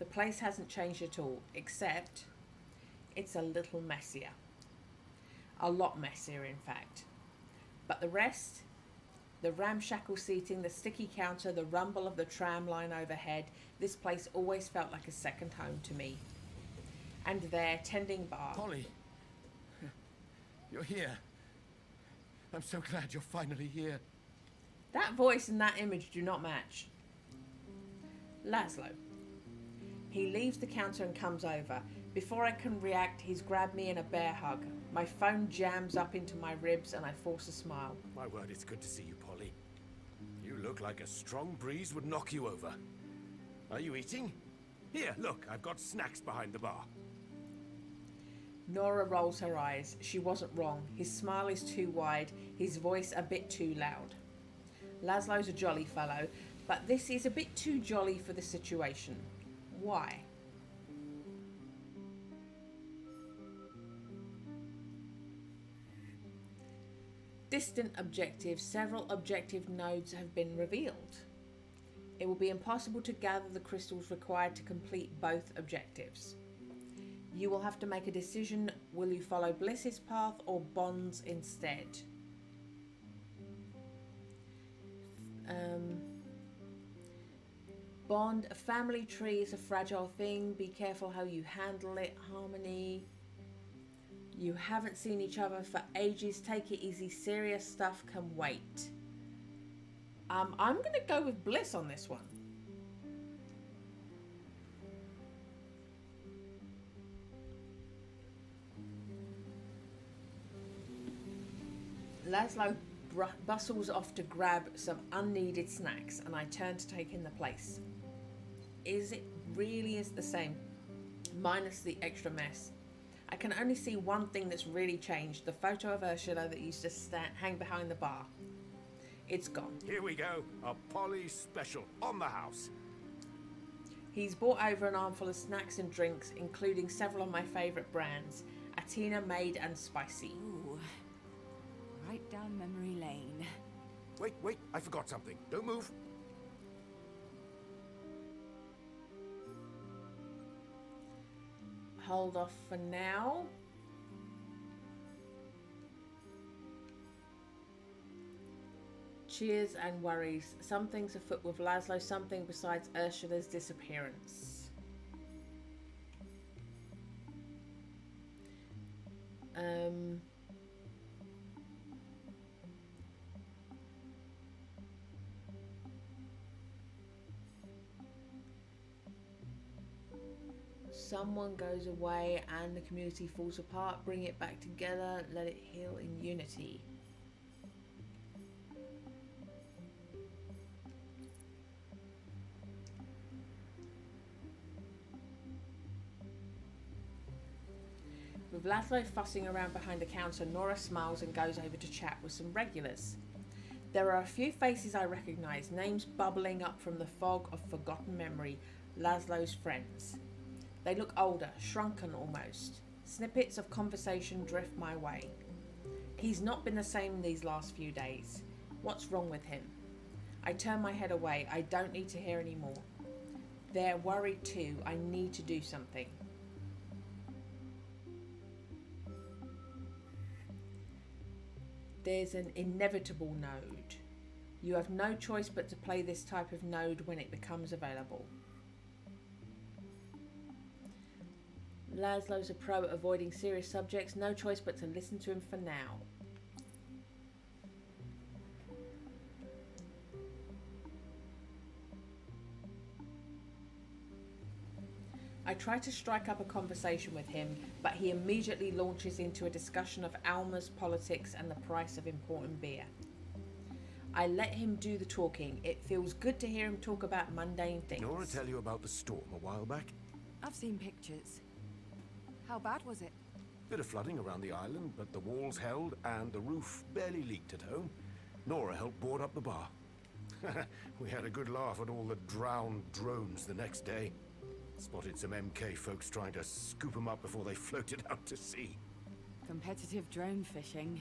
The place hasn't changed at all, except it's a little messier. A lot messier, in fact. But the rest, the ramshackle seating, the sticky counter, the rumble of the tram line overhead, this place always felt like a second home to me. And there, tending bar. Polly, you're here. I'm so glad you're finally here. That voice and that image do not match. Laszlo. He leaves the counter and comes over. Before I can react, he's grabbed me in a bear hug. My phone jams up into my ribs and I force a smile. My word, it's good to see you, Polly. You look like a strong breeze would knock you over. Are you eating? Here, look, I've got snacks behind the bar. Nora rolls her eyes. She wasn't wrong. His smile is too wide, his voice a bit too loud. Laszlo's a jolly fellow, but this is a bit too jolly for the situation. Why? Distant objectives. Several objective nodes have been revealed. It will be impossible to gather the crystals required to complete both objectives. You will have to make a decision. Will you follow Bliss's path or Bond's instead? Bond, a family tree is a fragile thing. Be careful how you handle it. Harmony. You haven't seen each other for ages. Take it easy. Serious stuff can wait. I'm going to go with Bliss on this one. Laszlo bustles off to grab some unneeded snacks and I turn to take in the place. Is it really is the same, minus the extra mess? I can only see one thing that's really changed, the photo of Ursula that used to hang behind the bar. It's gone. Here we go, a Polly special on the house. He's brought over an armful of snacks and drinks, including several of my favourite brands, Atina, Made and Spicy. Ooh, right down memory lane. Wait, I forgot something. Don't move. Hold off for now. Cheers and worries. Something's afoot with Laszlo, something besides Ursula's disappearance. Someone goes away and the community falls apart. Bring it back together. Let it heal in unity. With Laszlo fussing around behind the counter, Nora smiles and goes over to chat with some regulars. There are a few faces I recognise, names bubbling up from the fog of forgotten memory, Laszlo's friends. They look older, shrunken almost. Snippets of conversation drift my way. He's not been the same these last few days. What's wrong with him? I turn my head away. I don't need to hear any more. They're worried too. I need to do something. There's an inevitable node. You have no choice but to play this type of node when it becomes available. Laszlo's a pro at avoiding serious subjects. No choice but to listen to him for now. I try to strike up a conversation with him, but he immediately launches into a discussion of Alma's politics and the price of important beer. I let him do the talking. It feels good to hear him talk about mundane things. Nora tell you about the storm a while back? I've seen pictures. How bad was it? Bit of flooding around the island, but the walls held and the roof barely leaked at home. Nora helped board up the bar. We had a good laugh at all the drowned drones the next day. Spotted some MK folks trying to scoop them up before they floated out to sea. Competitive drone fishing.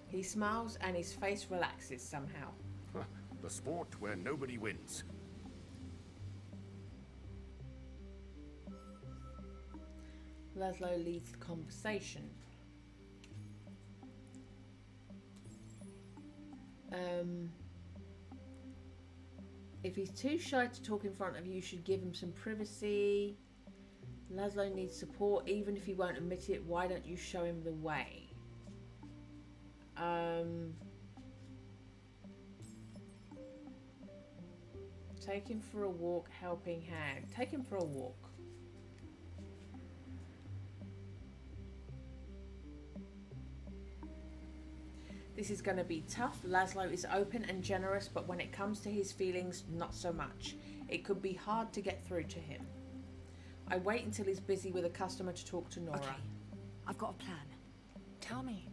He smiles and his face relaxes somehow. The sport where nobody wins. Laszlo leads the conversation. If he's too shy to talk in front of you, you should give him some privacy. Laszlo needs support, even if he won't admit it. Why don't you show him the way? Take him for a walk, helping hand. Take him for a walk. This is going to be tough. Laszlo is open and generous, but when it comes to his feelings, not so much. It could be hard to get through to him. I wait until he's busy with a customer to talk to Nora. Okay, I've got a plan. Tell me.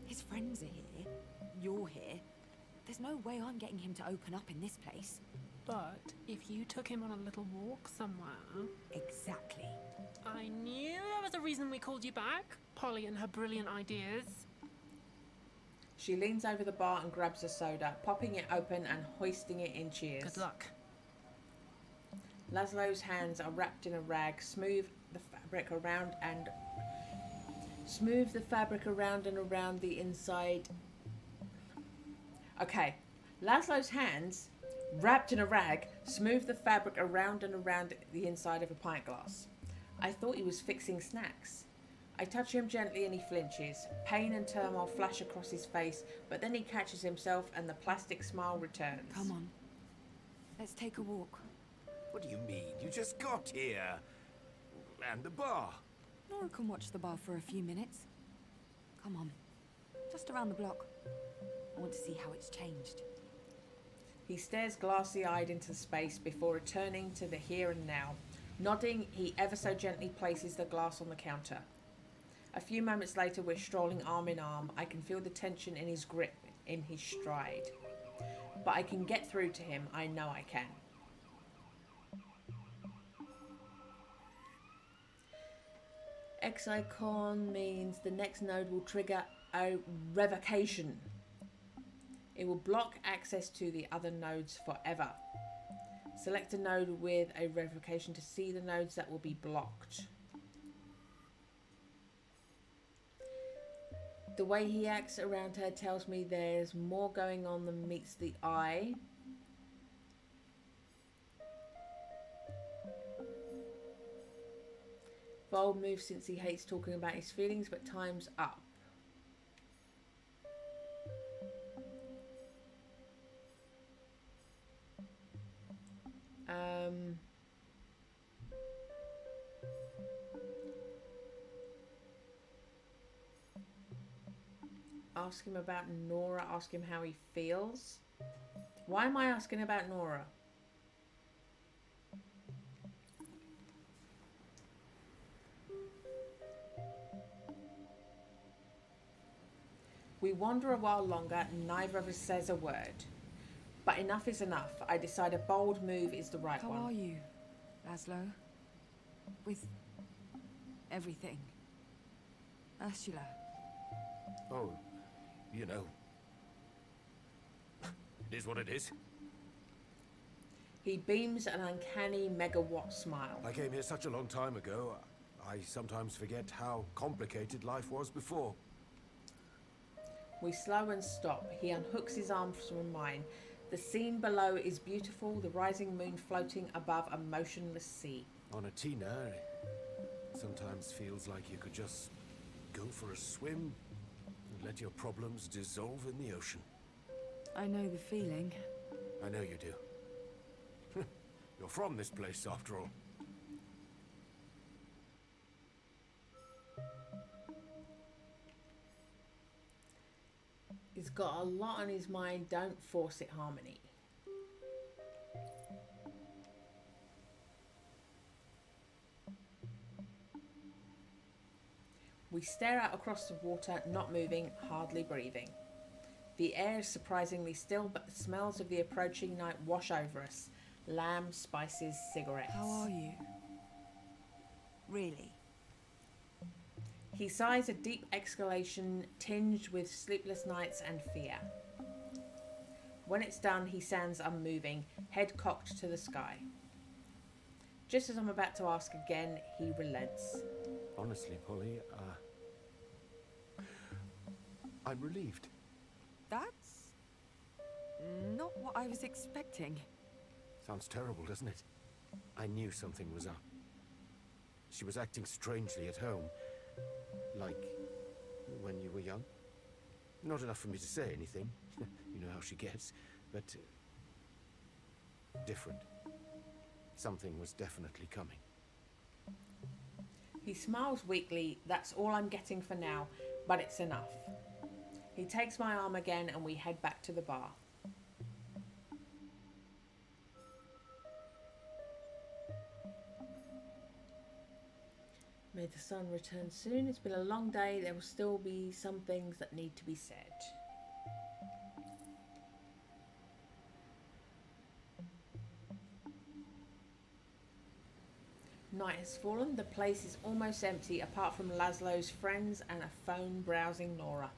His friends are here. You're here. There's no way I'm getting him to open up in this place. But if you took him on a little walk somewhere... Exactly. I knew there was a reason we called you back. Polly and her brilliant ideas. She leans over the bar and grabs a soda, popping it open and hoisting it in cheers. Good luck. Laszlo's hands are wrapped in a rag. Smooth the fabric around and around the inside. Okay. Laszlo's hands, wrapped in a rag, smooth the fabric around and around the inside of a pint glass. I thought he was fixing snacks. I touch him gently and he flinches. Pain and turmoil flash across his face, but then he catches himself and the plastic smile returns. Come on. Let's take a walk. What do you mean? You just got here. And the bar. Nora can watch the bar for a few minutes. Come on. Just around the block. I want to see how it's changed. He stares glassy-eyed into space before returning to the here and now. Nodding, he ever so gently places the glass on the counter. A few moments later, we're strolling arm in arm. I can feel the tension in his grip, in his stride. But I can get through to him. I know I can. X icon means the next node will trigger a revocation. It will block access to the other nodes forever. Select a node with a revocation to see the nodes that will be blocked. The way he acts around her tells me there's more going on than meets the eye. Bold move since he hates talking about his feelings, but time's up. Ask him about Nora, ask him how he feels. Why am I asking about Nora? We wander a while longer, neither of us says a word. But enough is enough. I decide a bold move is the right one. How are you, Laszlo? With everything. Ursula. Oh, you know. It is what it is. He beams an uncanny megawatt smile. I came here such a long time ago. I sometimes forget how complicated life was before. We slow and stop. He unhooks his arms from mine. The scene below is beautiful, the rising moon floating above a motionless sea. On a Tina, it sometimes feels like you could just go for a swim and let your problems dissolve in the ocean. I know the feeling. I know you do. You're from this place, after all. He's got a lot on his mind. Don't force it, Harmony. We stare out across the water, not moving, hardly breathing. The air is surprisingly still, but the smells of the approaching night wash over us. Lamb, spices, cigarettes. How are you? Really? He sighs a deep exhalation tinged with sleepless nights and fear. When it's done, he stands unmoving, head cocked to the sky. Just as I'm about to ask again, he relents. Honestly, Polly, I'm relieved. That's not what I was expecting. Sounds terrible, doesn't it? I knew something was up. She was acting strangely at home. Like when you were young. Not enough for me to say anything. You know how she gets. But different. Something was definitely coming. He smiles weakly. That's all I'm getting for now, but it's enough. He takes my arm again and we head back to the bar. May the sun return soon. It's been a long day. There will still be some things that need to be said. Night has fallen. The place is almost empty apart from Laszlo's friends and a phone browsing Nora.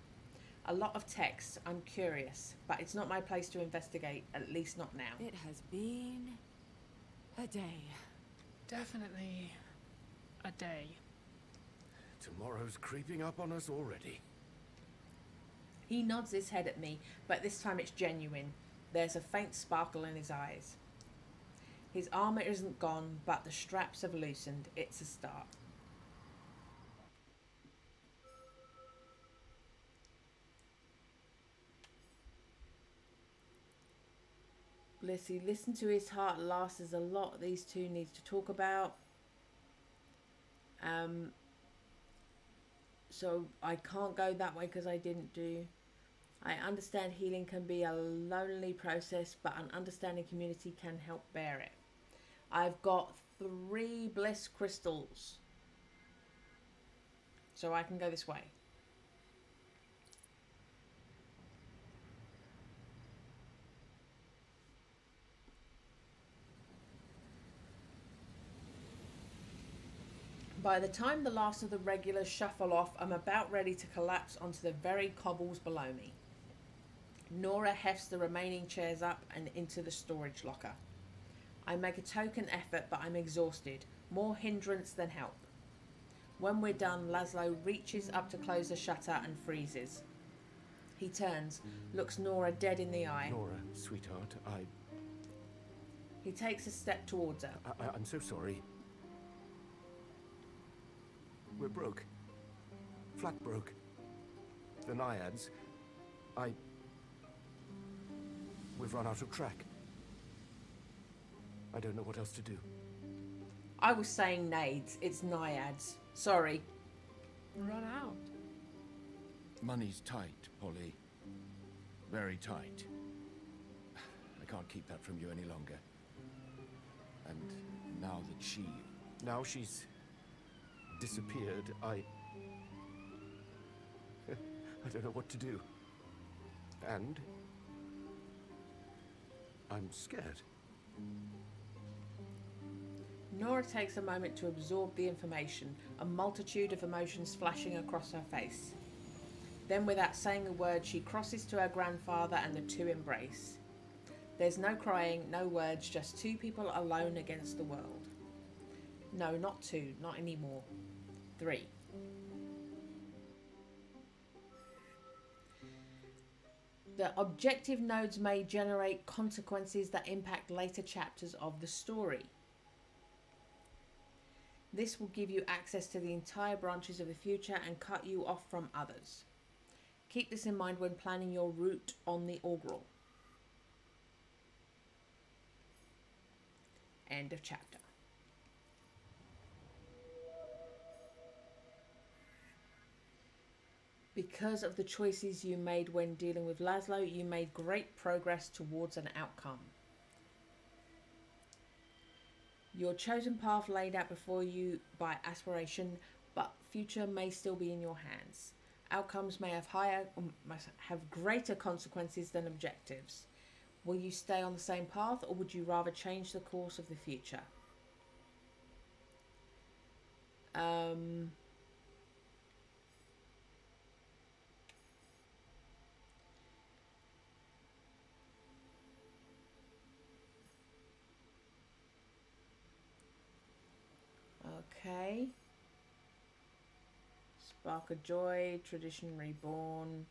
A lot of text. I'm curious, but it's not my place to investigate, at least not now. It has been a day. Definitely a day. Tomorrow's creeping up on us already. He nods his head at me, but this time it's genuine. There's a faint sparkle in his eyes. His armour isn't gone, but the straps have loosened. It's a start. Blissey, listen to his heart at last. There's a lot these two need to talk about. So I can't go that way because I didn't do. I understand healing can be a lonely process, but an understanding community can help bear it. I've got 3 bliss crystals, so I can go this way. By the time the last of the regulars shuffle off, I'm about ready to collapse onto the very cobbles below me. Nora hefts the remaining chairs up and into the storage locker. I make a token effort, but I'm exhausted. More hindrance than help. When we're done, Laszlo reaches up to close the shutter and freezes. He turns, looks Nora dead in the eye. Nora, sweetheart, He takes a step towards her. I'm so sorry. We're broke. Flat broke. The Naiads. We've run out of track. I don't know what else to do. I was saying nades. It's naiads. Sorry. Run out. Money's tight, Polly. Very tight. I can't keep that from you any longer. And now that Now she's disappeared, I don't know what to do. And I'm scared. Nora takes a moment to absorb the information, a multitude of emotions flashing across her face. Then, without saying a word, she crosses to her grandfather and the two embrace. There's no crying, no words, just 2 people alone against the world. No, not 2, not anymore. 3. The objective nodes may generate consequences that impact later chapters of the story. This will give you access to the entire branches of the future and cut you off from others. Keep this in mind when planning your route on the Augural. End of chapter. Because of the choices you made when dealing with Laszlo, you made great progress towards an outcome. Your chosen path laid out before you by aspiration, but future may still be in your hands. Outcomes may have greater consequences than objectives. Will you stay on the same path, or would you rather change the course of the future? Okay. Spark of Joy, Tradition Reborn,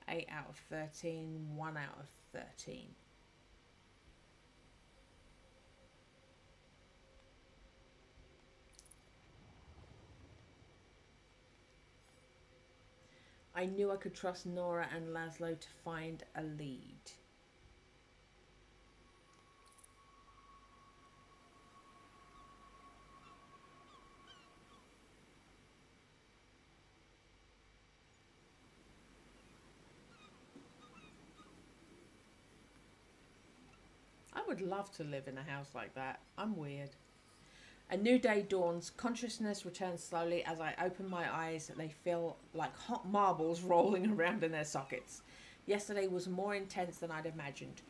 8 out of 13, 1 out of 13. I knew I could trust Nora and Laszlo to find a lead. I would love to live in a house like that. I'm weird. A new day dawns. Consciousness returns slowly. As I open my eyes, they feel like hot marbles rolling around in their sockets. Yesterday was more intense than I'd imagined.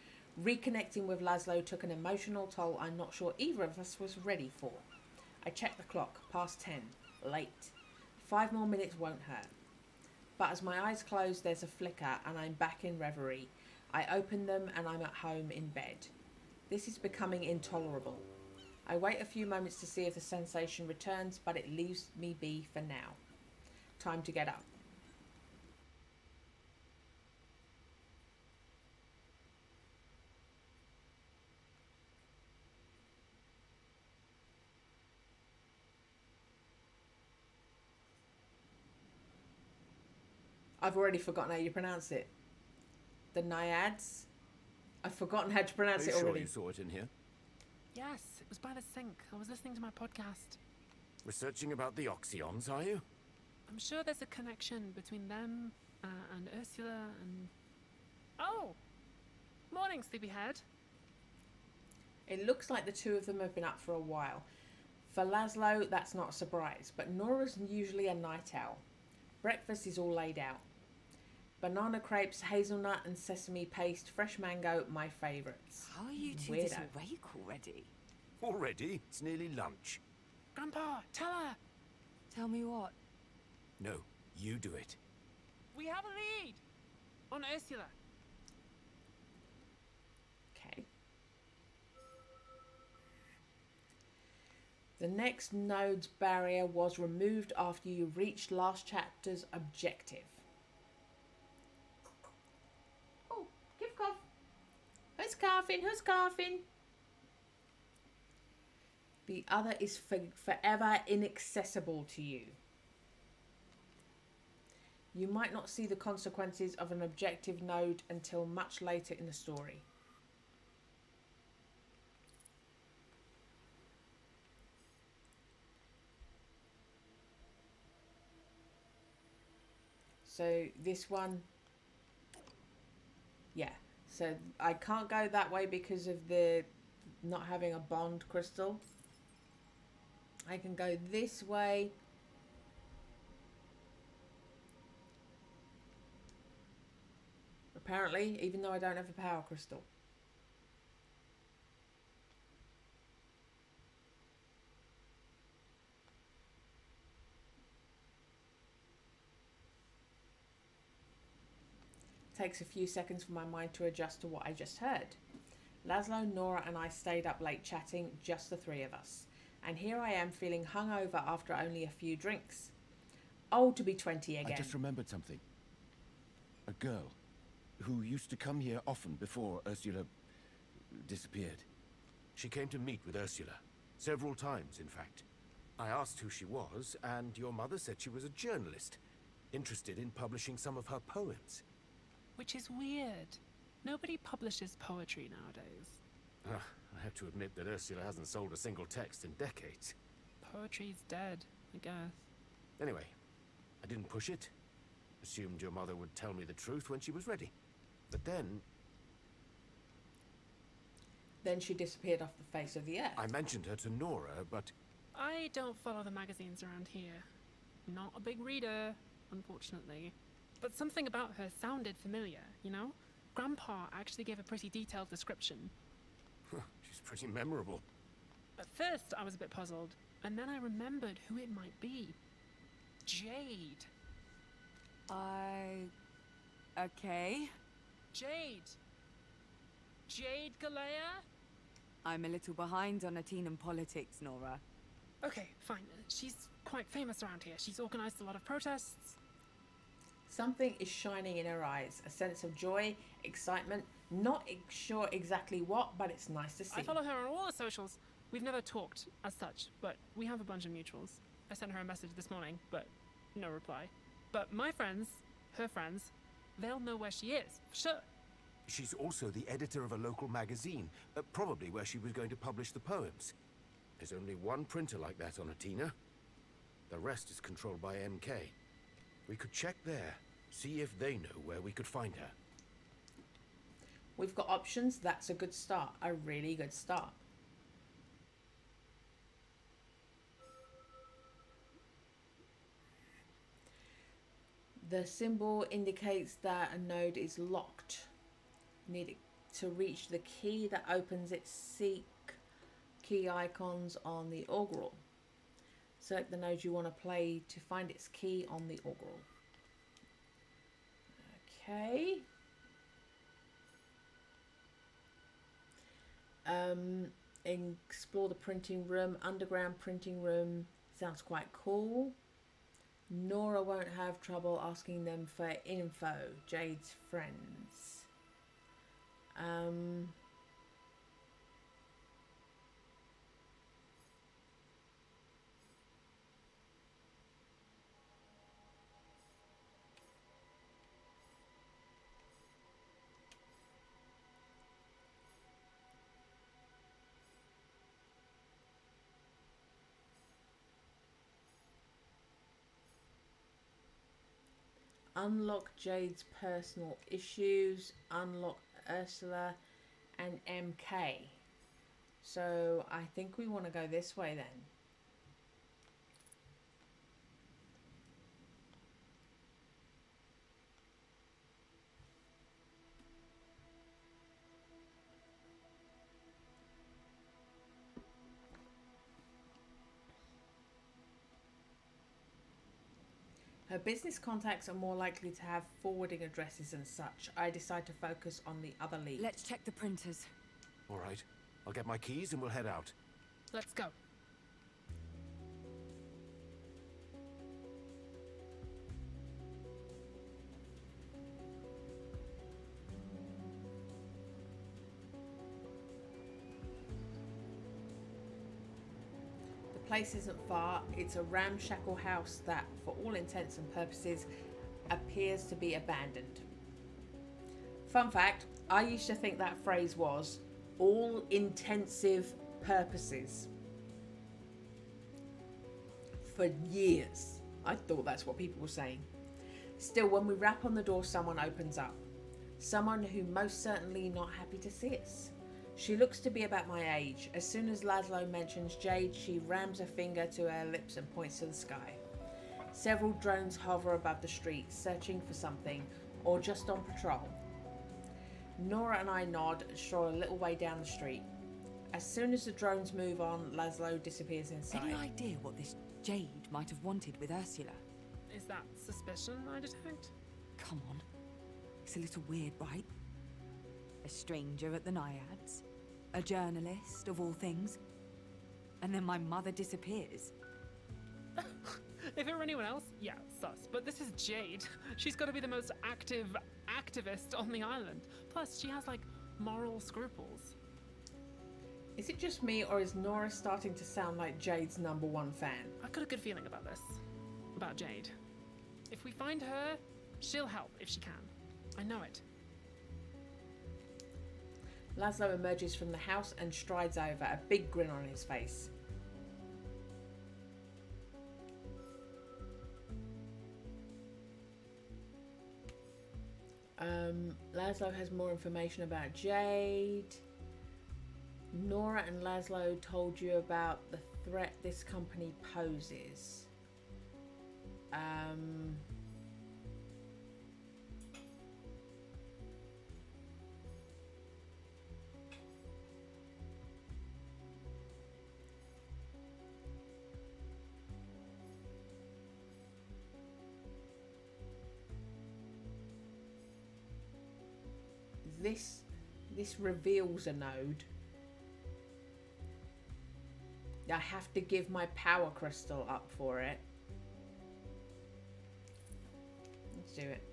Reconnecting with Laszlo took an emotional toll I'm not sure either of us was ready for. I checked the clock. Past 10. Late. 5 more minutes won't hurt. But as my eyes close, there's a flicker and I'm back in reverie. I open them and I'm at home in bed. This is becoming intolerable. I wait a few moments to see if the sensation returns, but it leaves me be for now. Time to get up. I've already forgotten how you pronounce it. The Naiads? I've forgotten how to pronounce it already. Are you sure you saw it in here? Yes, it was by the sink. I was listening to my podcast. Researching about the Oxyons, are you? I'm sure there's a connection between them and Ursula and... Oh! Morning, sleepyhead. It looks like the two of them have been up for a while. For Laszlo, that's not a surprise, but Nora's usually a night owl. Breakfast is all laid out. Banana crepes, hazelnut and sesame paste, fresh mango, my favourites. How are you two Weirdo. this awake already? Already? It's nearly lunch. Grandpa, tell her! Tell me what? No, you do it. We have a lead! On Ursula. Okay. The next node's barrier was removed after you reached last chapter's objective. Oh, give cough. Who's coughing? Who's coughing? The other is forever inaccessible to you. You might not see the consequences of an objective node until much later in the story. So this one, yeah. So I can't go that way because of the not having a bond crystal. I can go this way. Apparently, even though I don't have a power crystal. Takes a few seconds for my mind to adjust to what I just heard. Laszlo, Nora and I stayed up late chatting, just the three of us. And here I am feeling hungover after only a few drinks. Old to be 20 again. I just remembered something. A girl who used to come here often before Ursula disappeared. She came to meet with Ursula. Several times, in fact. I asked who she was, and your mother said she was a journalist, interested in publishing some of her poems. Which is weird. Nobody publishes poetry nowadays. I have to admit that Ursula hasn't sold a single text in decades. Poetry's dead, I guess. Anyway, I didn't push it. Assumed your mother would tell me the truth when she was ready. But then she disappeared off the face of the earth. I mentioned her to Nora, but... I don't follow the magazines around here. Not a big reader, unfortunately. But something about her sounded familiar, you know? Grandpa actually gave a pretty detailed description. She's pretty memorable. At first, I was a bit puzzled, and then I remembered who it might be. Jade. Okay. Jade. Jade Galea? I'm a little behind on Atenan politics, Nora. Okay, fine. She's quite famous around here. She's organised a lot of protests. Something is shining in her eyes. A sense of joy, excitement. Not sure exactly what, but it's nice to see. I follow her on all the socials. We've never talked as such, but we have a bunch of mutuals. I sent her a message this morning, but no reply. But my friends, her friends, they'll know where she is, for sure. She's also the editor of a local magazine, probably where she was going to publish the poems. There's only one printer like that on Atina. The rest is controlled by MK. We could check there, see if they know where we could find her. We've got options. That's a good start. A really good start. The symbol indicates that a node is locked. Need to reach the key that opens it. Seek key icons on the augural. Select the node you want to play to find its key on the augural. Okay. Explore the printing room. Underground printing room sounds quite cool. Nora won't have trouble asking them for info. Jade's friends. Unlock Jade's personal issues. Unlock Ursula and MK. So I think we want to go this way then. Her business contacts are more likely to have forwarding addresses and such. I decide to focus on the other lead. Let's check the printers. All right. I'll get my keys and we'll head out. Let's go. The place isn't far. It's a ramshackle house that, for all intents and purposes, appears to be abandoned. Fun fact, I used to think that phrase was all intensive purposes. For years, I thought that's what people were saying. Still, when we rap on the door, someone opens up. Someone who most certainly not happy to see us. She looks to be about my age. As soon as Laszlo mentions Jade, she rams a finger to her lips and points to the sky. Several drones hover above the street, searching for something, or just on patrol. Nora and I nod and stroll a little way down the street. As soon as the drones move on, Laszlo disappears inside. Any idea what this Jade might have wanted with Ursula? Is that suspicion I detect? Come on. It's a little weird, right? A stranger at the Naiads. A journalist, of all things. And then my mother disappears. If it were anyone else, yeah, sus. But this is Jade. She's got to be the most active activist on the island. Plus, she has, like, moral scruples. Is it just me, or is Nora starting to sound like Jade's #1 fan? I've got a good feeling about this. About Jade. If we find her, she'll help if she can. I know it. Laszlo emerges from the house and strides over, a big grin on his face. Laszlo has more information about Jade. Nora and Laszlo told you about the threat this company poses. This reveals a node. I have to give my power crystal up for it. Let's do it.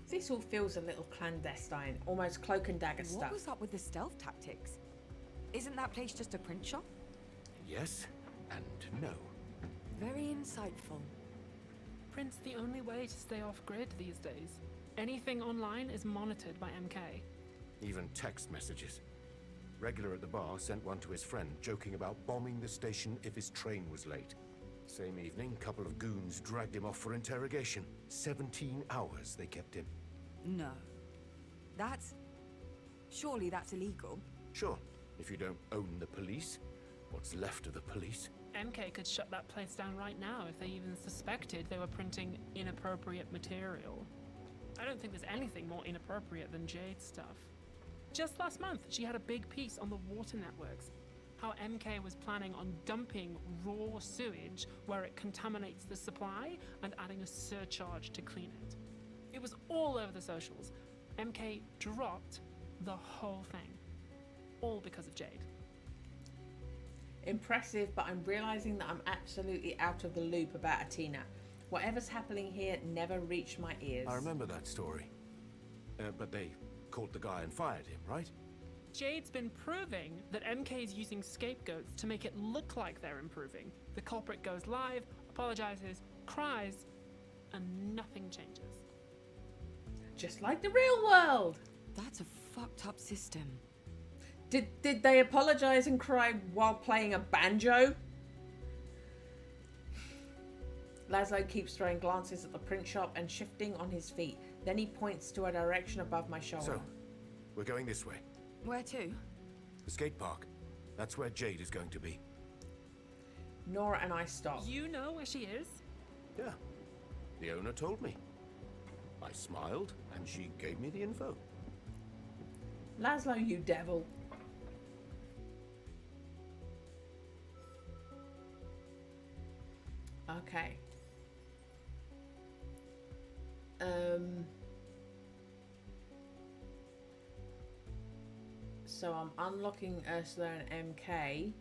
This all feels a little clandestine, almost cloak and dagger stuff. What was up with the stealth tactics? Isn't that place just a print shop? Yes and no. Very insightful. Print's the only way to stay off grid these days. Anything online is monitored by MK. Even text messages. Regular at the bar sent one to his friend, joking about bombing the station if his train was late. Same evening, a couple of goons dragged him off for interrogation. 17 hours they kept him. No. Surely that's illegal. Sure, if you don't own the police. What's left of the police. MK could shut that place down right now if they even suspected they were printing inappropriate material. I don't think there's anything more inappropriate than Jade's stuff. Just last month, she had a big piece on the water networks. How MK was planning on dumping raw sewage where it contaminates the supply and adding a surcharge to clean it. It was all over the socials. MK dropped the whole thing. All because of Jade. Impressive, but I'm realizing that I'm absolutely out of the loop about Atina. Whatever's happening here never reached my ears. I remember that story. But they caught the guy and fired him, right? Jade's been proving that MK is using scapegoats to make it look like they're improving. The culprit goes live, apologizes, cries, and nothing changes. Just like the real world. That's a fucked up system. Did they apologize and cry while playing a banjo? Laszlo keeps throwing glances at the print shop and shifting on his feet. Then he points to a direction above my shoulder. So, we're going this way. Where to? The skate park. That's where Jade is going to be. Nora and I stop. You know where she is? Yeah. The owner told me. I smiled, and she gave me the info. Laszlo, you devil. Okay. So I'm unlocking Ursula and MK.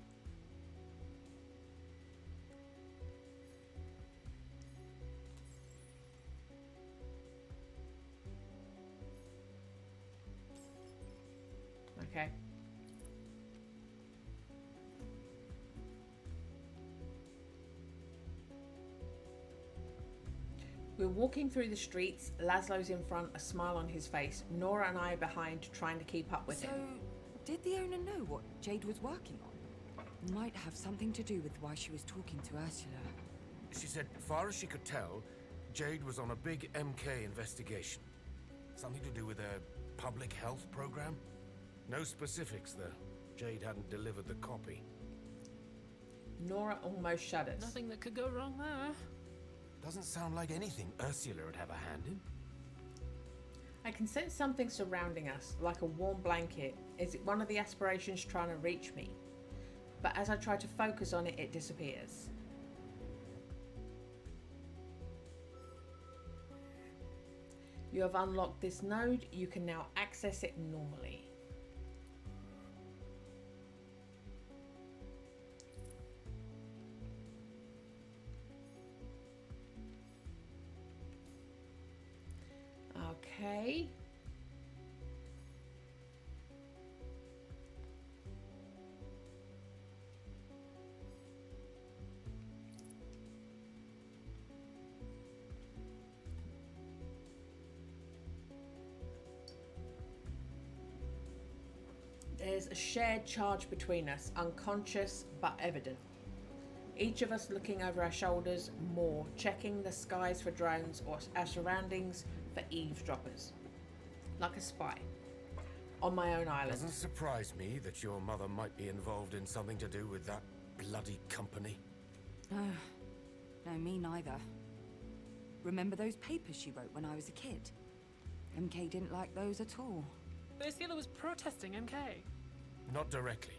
Okay. We're walking through the streets. Laszlo's in front, a smile on his face. Nora and I are behind, trying to keep up with him. Did the owner know what Jade was working on? Might have something to do with why she was talking to Ursula. She said, far as she could tell, Jade was on a big MK investigation. Something to do with a public health program? No specifics, though. Jade hadn't delivered the copy. Nora almost shudders. Nothing that could go wrong there. Doesn't sound like anything Ursula would have a hand in. I can sense something surrounding us, like a warm blanket. Is it one of the aspirations trying to reach me? But as I try to focus on it, it disappears. You have unlocked this node. You can now access it normally. Okay. There's a shared charge between us, unconscious but evident. Each of us looking over our shoulders, more checking the skies for drones or our surroundings for eavesdroppers. Like a spy. On my own island. Doesn't surprise me that your mother might be involved in something to do with that bloody company. No, me neither. Remember those papers she wrote when I was a kid? MK didn't like those at all. Ursula was protesting MK. Not directly.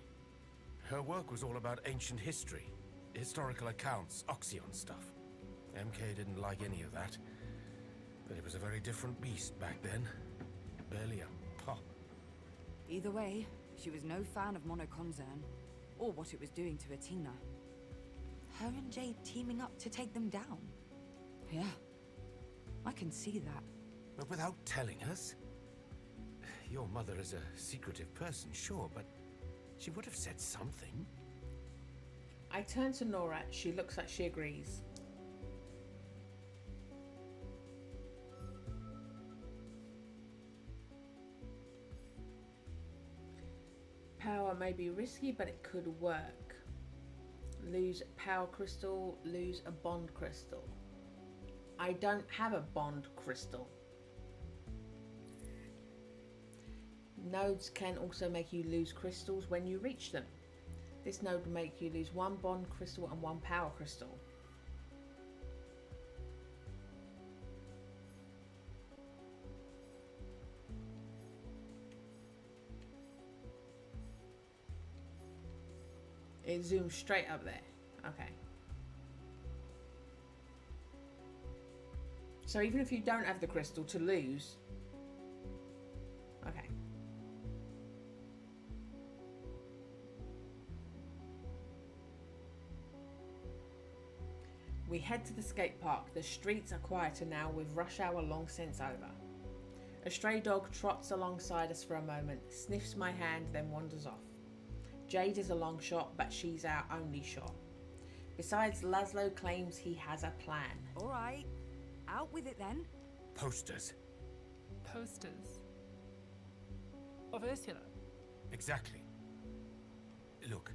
Her work was all about ancient history. Historical accounts, Oxyon stuff. MK didn't like any of that. But it was a very different beast back then. Barely a Huh. Either way, she was no fan of Monoconcern, or what it was doing to Atina. Her and Jade teaming up to take them down. Yeah, I can see that. But without telling us? Your mother is a secretive person, sure, but she would have said something. I turn to Nora. She looks like she agrees. Power may be risky, but it could work. Lose power crystal, lose a bond crystal. I don't have a bond crystal. Nodes can also make you lose crystals when you reach them. This node will make you lose 1 bond crystal and 1 power crystal. It zooms straight up there. Okay. So even if you don't have the crystal to lose. Okay. We head to the skate park. The streets are quieter now with rush hour long since over. A stray dog trots alongside us for a moment, sniffs my hand, then wanders off. Jade is a long shot, but she's our only shot. Besides, Laszlo claims he has a plan. All right, out with it then. Posters. Posters. Of Ursula. Exactly. Look,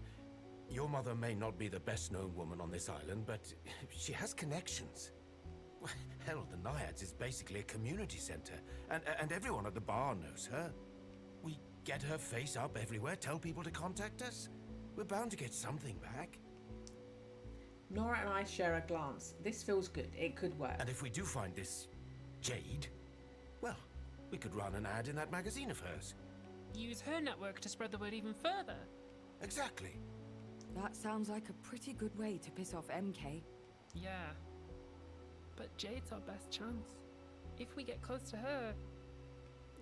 your mother may not be the best-known woman on this island, but she has connections. Well, hell, the Naiads is basically a community center, and everyone at the bar knows her. We get her face up everywhere, tell people to contact us. We're bound to get something back. Nora and I share a glance. This feels good. It could work. And if we do find this Jade, well, we could run an ad in that magazine of hers. Use her network to spread the word even further. Exactly. That sounds like a pretty good way to piss off MK. Yeah. But Jade's our best chance. If we get close to her,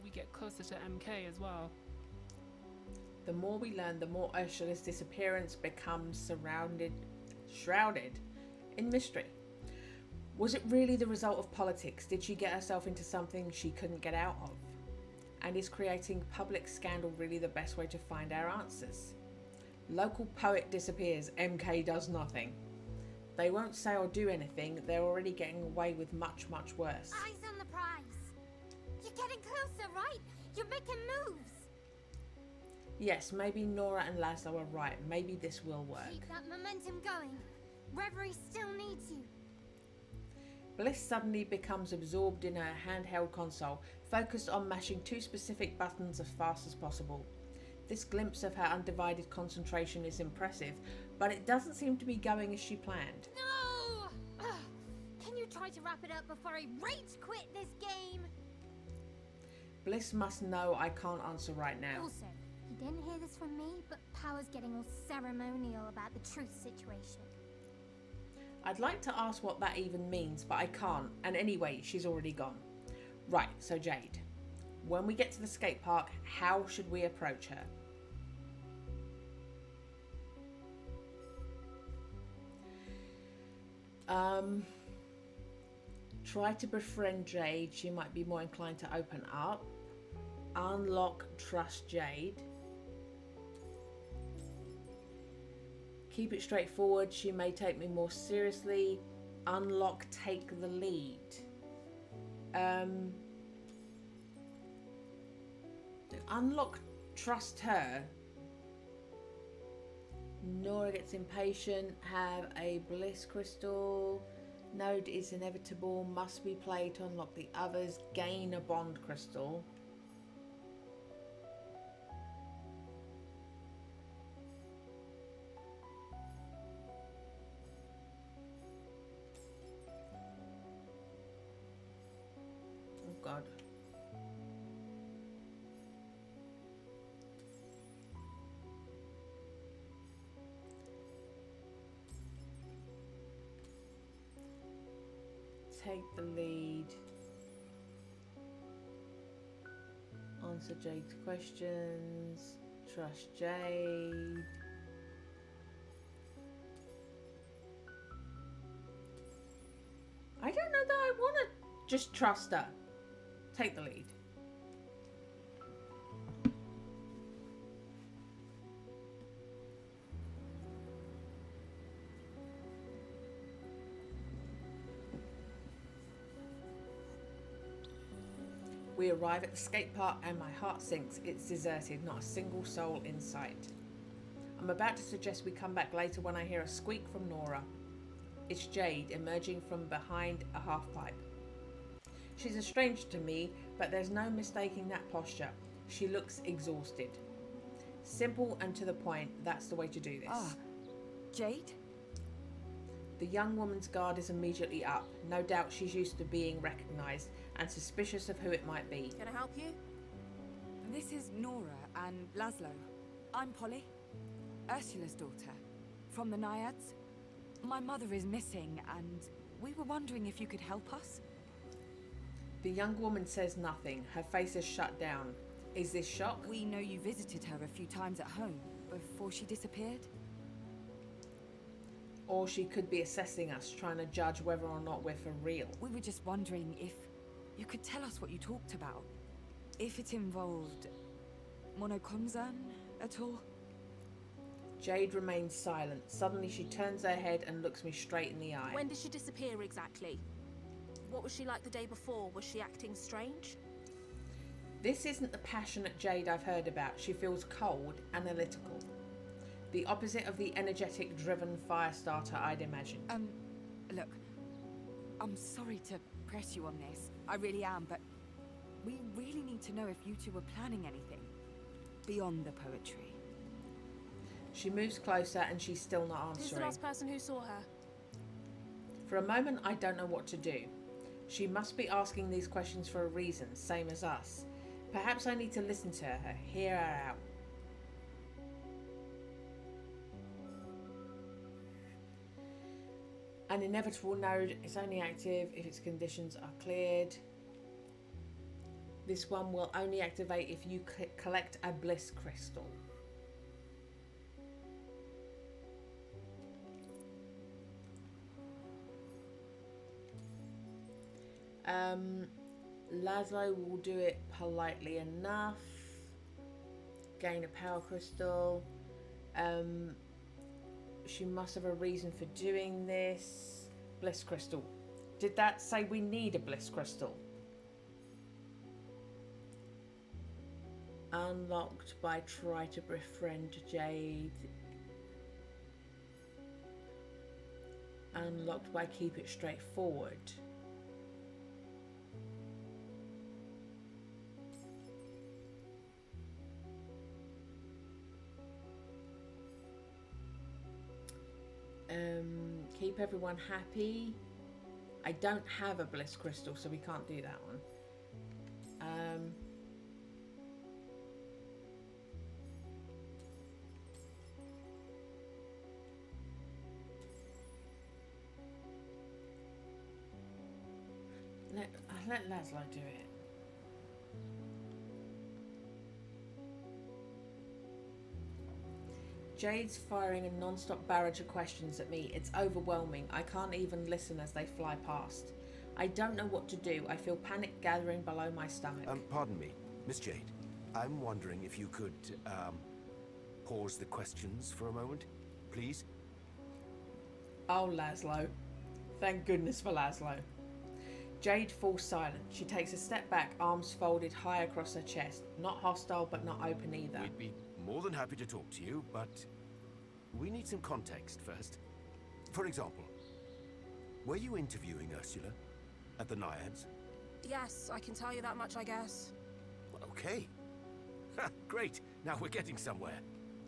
we get closer to MK as well. The more we learn, the more Ursula's disappearance becomes shrouded in mystery. Was it really the result of politics? Did she get herself into something she couldn't get out of? And is creating public scandal really the best way to find our answers? Local poet disappears, MK does nothing. They won't say or do anything, they're already getting away with much, much worse. Eyes on the prize. You're getting closer, right? You're making moves. Yes, maybe Nora and Laszlo are right. Maybe this will work. Keep that momentum going. Reverie still needs you. Bliss suddenly becomes absorbed in her handheld console, focused on mashing 2 specific buttons as fast as possible. This glimpse of her undivided concentration is impressive, but it doesn't seem to be going as she planned. No! Ugh. Can you try to wrap it up before I rage quit this game? Bliss must know I can't answer right now. Also, you didn't hear this from me, but Power's getting all ceremonial about the truth situation. I'd like to ask what that even means, but I can't. And anyway, she's already gone. Right, so Jade. When we get to the skate park, how should we approach her? Try to befriend Jade. She might be more inclined to open up. Unlock Trust Jade. Keep it straightforward. She may take me more seriously. Unlock Take the Lead. Unlock Trust her. Nora gets impatient. Have a bliss crystal. Node is inevitable. Must be played to unlock the others. Gain a bond crystal. Oh God. Take the lead. Answer Jade's questions. Trust Jade. I don't know that I want to just trust her. Take the lead. We arrive at the skate park and my heart sinks. It's deserted, not a single soul in sight. I'm about to suggest we come back later when I hear a squeak from Nora. It's Jade emerging from behind a half-pipe. She's a stranger to me, but there's no mistaking that posture. She looks exhausted. Simple and to the point, that's the way to do this. Ah, Jade? The young woman's guard is immediately up. No doubt she's used to being recognised and suspicious of who it might be. Can I help you? This is Nora and Laszlo. I'm Polly, Ursula's daughter, from the Naiads. My mother is missing, and we were wondering if you could help us. The young woman says nothing. Her face is shut down. Is this shock? We know you visited her a few times at home before she disappeared. Or she could be assessing us, trying to judge whether or not we're for real. We were just wondering if you could tell us what you talked about. If it involved monokonzan at all. Jade remains silent. Suddenly she turns her head and looks me straight in the eye. When did she disappear exactly? What was she like the day before? Was she acting strange? This isn't the passionate Jade I've heard about. She feels cold, analytical. The opposite of the energetic, driven fire starter I'd imagine. Look, I'm sorry to press you on this. I really am, but we really need to know if you two were planning anything beyond the poetry. She moves closer and she's still not answering. Who's the last person who saw her? For a moment, I don't know what to do. She must be asking these questions for a reason, same as us. Perhaps I need to listen to her, hear her out. An inevitable node is only active if its conditions are cleared. This one will only activate if you collect a bliss crystal. Laszlo will do it politely enough. Gain a power crystal. She must have a reason for doing this. Bliss crystal. Did that say we need a bliss crystal? Unlocked by try to befriend Jade. Unlocked by keep it straightforward. Keep everyone happy. I don't have a bliss crystal, so we can't do that one. Let Laszlo do it. Jade's firing a non-stop barrage of questions at me. It's overwhelming. I can't even listen as they fly past. I don't know what to do. I feel panic gathering below my stomach. Pardon me, Miss Jade. I'm wondering if you could, pause the questions for a moment, please? Oh, Laszlo. Thank goodness for Laszlo. Jade falls silent. She takes a step back, arms folded high across her chest. Not hostile, but not open either. We'd be more than happy to talk to you, but we need some context first. For example, were you interviewing Ursula at the Naiads? Yes, I can tell you that much, I guess. Okay. Ha, great. Now we're getting somewhere.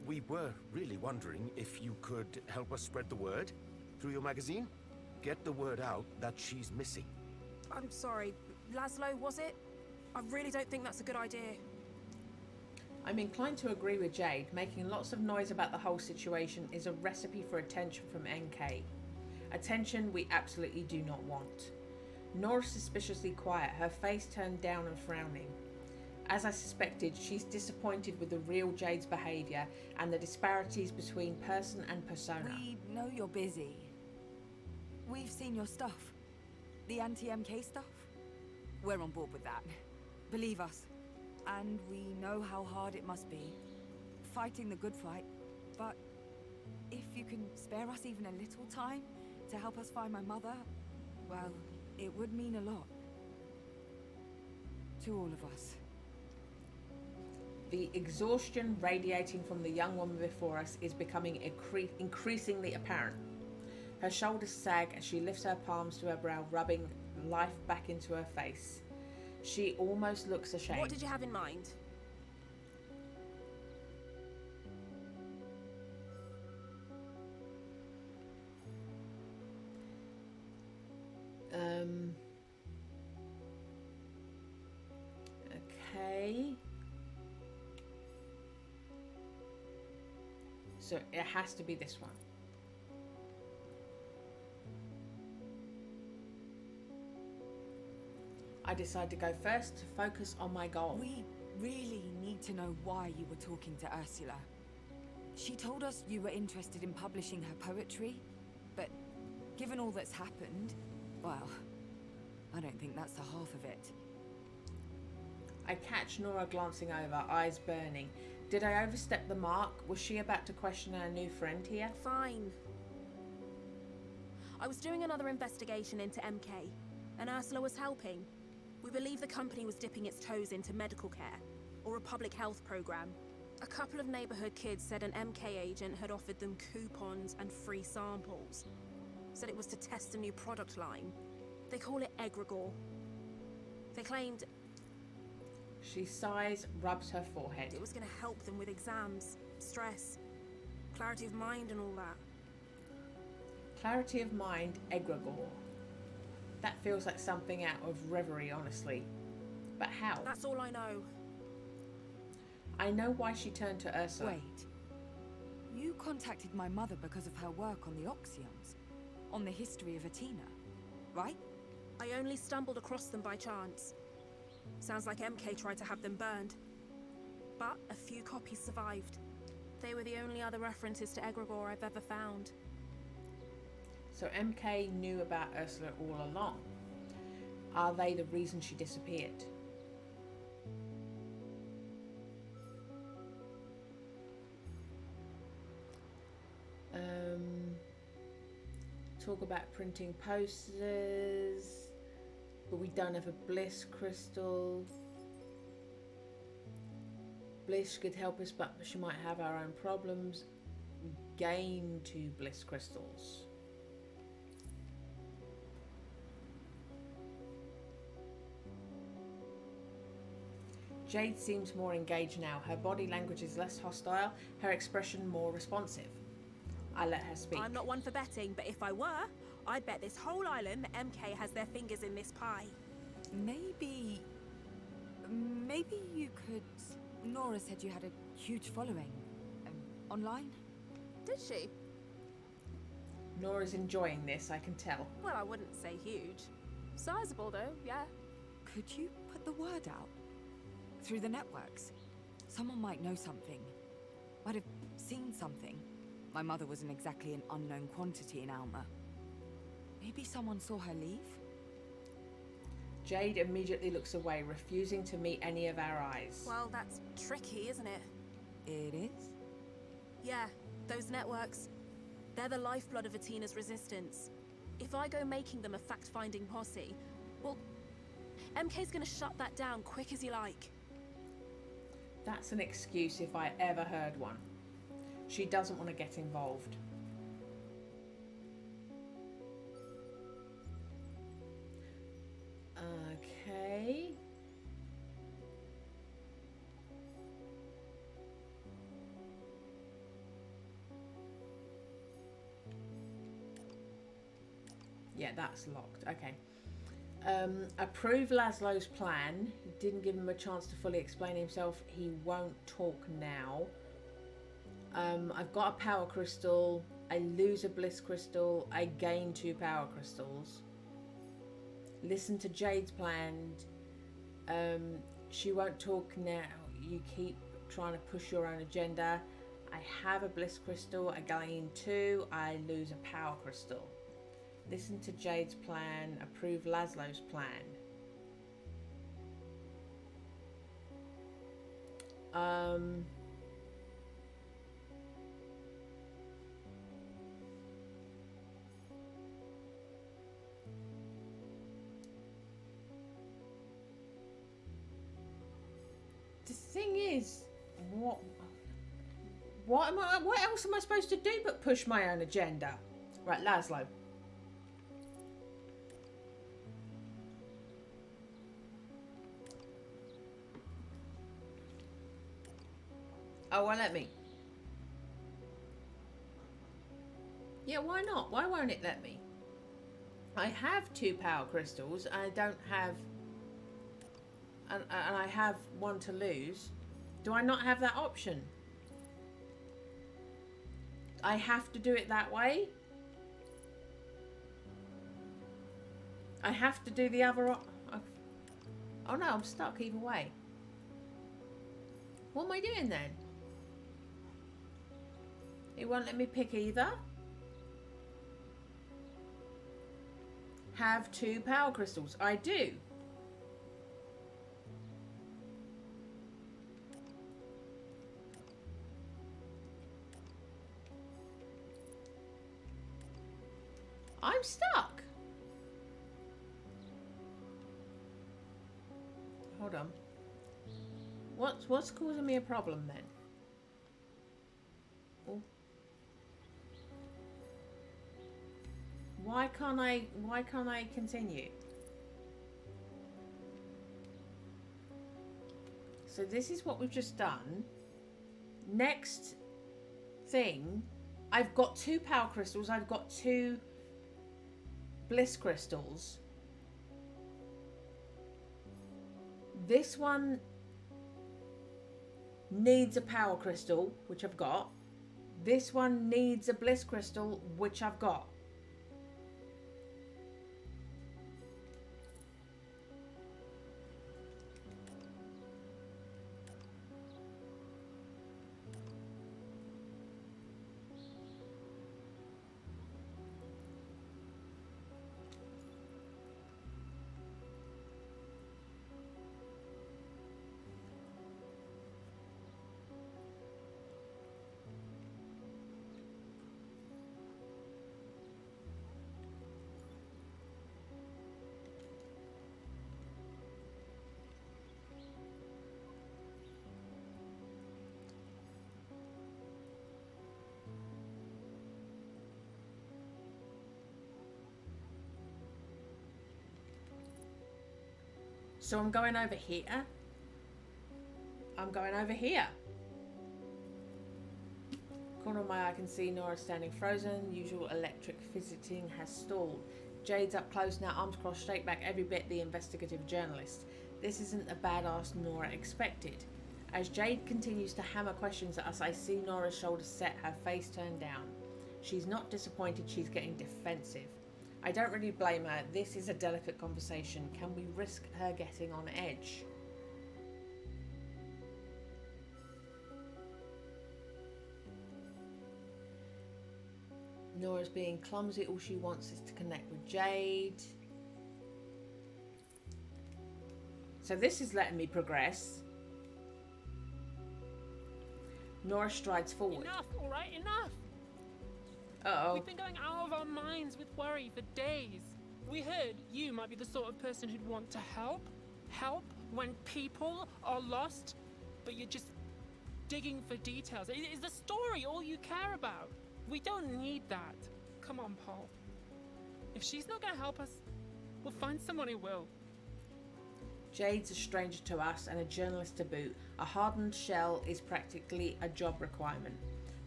We were really wondering if you could help us spread the word through your magazine. Get the word out that she's missing. I'm sorry, Laszlo, was it? I really don't think that's a good idea. I'm inclined to agree with Jade. Making lots of noise about the whole situation is a recipe for attention from NK. Attention we absolutely do not want. Nora's suspiciously quiet, her face turned down and frowning. As I suspected, she's disappointed with the real Jade's behaviour and the disparities between person and persona. We know you're busy. We've seen your stuff. The anti-MK stuff. We're on board with that. Believe us. And we know how hard it must be. Fighting the good fight. But if you can spare us even a little time to help us find my mother, well, it would mean a lot. To all of us. The exhaustion radiating from the young woman before us is becoming increasingly apparent. Her shoulders sag as she lifts her palms to her brow, rubbing life back into her face. She almost looks ashamed. What did you have in mind? Okay. So it has to be this one. I decide to go first to focus on my goal. We really need to know why you were talking to Ursula. She told us you were interested in publishing her poetry, but given all that's happened, well, I don't think that's the half of it. I catch Nora glancing over, eyes burning. Did I overstep the mark? Was she about to question our new friend here? Fine. I was doing another investigation into MK, and Ursula was helping. We believe the company was dipping its toes into medical care, or a public health program. A couple of neighborhood kids said an MK agent had offered them coupons and free samples. Said it was to test a new product line. They call it egregore. They claimed She sighs, rubs her forehead. it was going to help them with exams, stress, clarity of mind and all that. Clarity of mind, egregore. That feels like something out of Reverie, honestly. But how? That's all I know. I know why she turned to Ursula. Wait. You contacted my mother because of her work on the Oxyons, on the history of Athena, right? I only stumbled across them by chance. Sounds like MK tried to have them burned. But a few copies survived. They were the only other references to egregore I've ever found. So MK knew about Ursula all along. Are they the reason she disappeared? Talk about printing posters, but we don't have a bliss crystal. Bliss could help us, but she might have our own problems. We gain 2 bliss crystals. Jade seems more engaged now. Her body language is less hostile, her expression more responsive. I let her speak. I'm not one for betting, but if I were, I'd bet this whole island that MK has their fingers in this pie. Maybe you could... Nora said you had a huge following. Online? Did she? Nora's enjoying this, I can tell. Well, I wouldn't say huge. Sizable though, yeah. Could you put the word out? Through the networks? Someone might know something. Might have seen something. My mother wasn't exactly an unknown quantity in Alma. Maybe someone saw her leave? Jade immediately looks away, refusing to meet any of our eyes. Well, that's tricky, isn't it? It is? Yeah, those networks. They're the lifeblood of Athena's resistance. If I go making them a fact-finding posse, well, MK's gonna shut that down quick as you like. That's an excuse if I ever heard one. She doesn't want to get involved. Okay. Yeah, that's locked. Okay. Approve Laszlo's plan. Didn't give him a chance to fully explain himself. He won't talk now. I've got a power crystal. I lose a bliss crystal. I gain 2 power crystals. Listen to Jade's plan. She won't talk now. You keep trying to push your own agenda. I have a bliss crystal. I gain 2. I lose a power crystal. Listen to Jade's plan. Approve Laszlo's plan. The thing is, what else am I supposed to do but push my own agenda? Right, Laszlo. Oh, well, let me. Yeah, why not? Why won't it let me? I have 2 power crystals. I don't have... And I have 1 to lose. Do I not have that option? I have to do it that way? I have to do the other... Oh no, I'm stuck either way. What am I doing then? It won't let me pick either. Have 2 power crystals. I do. I'm stuck. Hold on. What's causing me a problem then? Oh. Why can't I continue? So this is what we've just done. Next thing, I've got 2 power crystals, I've got 2 bliss crystals. This one needs a power crystal, which I've got. This one needs a bliss crystal, which I've got. So I'm going over here. I'm going over here. Corner of my eye I can see Nora standing frozen. Usual electric visiting has stalled. Jade's up close now, arms crossed, straight back every bit the investigative journalist. This isn't the badass Nora expected. As Jade continues to hammer questions at us, I see Nora's shoulders set, her face turned down. She's not disappointed, she's getting defensive. I don't really blame her. This is a delicate conversation. Can we risk her getting on edge? Nora's being clumsy. All she wants is to connect with Jade. So this is letting me progress. Nora strides forward. Enough, all right, enough. Uh-oh. We've been going out of our minds with worry for days. We heard you might be the sort of person who'd want to help. Help when people are lost, but you're just digging for details. Is the story all you care about? We don't need that. Come on, Paul. If she's not going to help us, we'll find someone who will. Jade's a stranger to us and a journalist to boot. A hardened shell is practically a job requirement.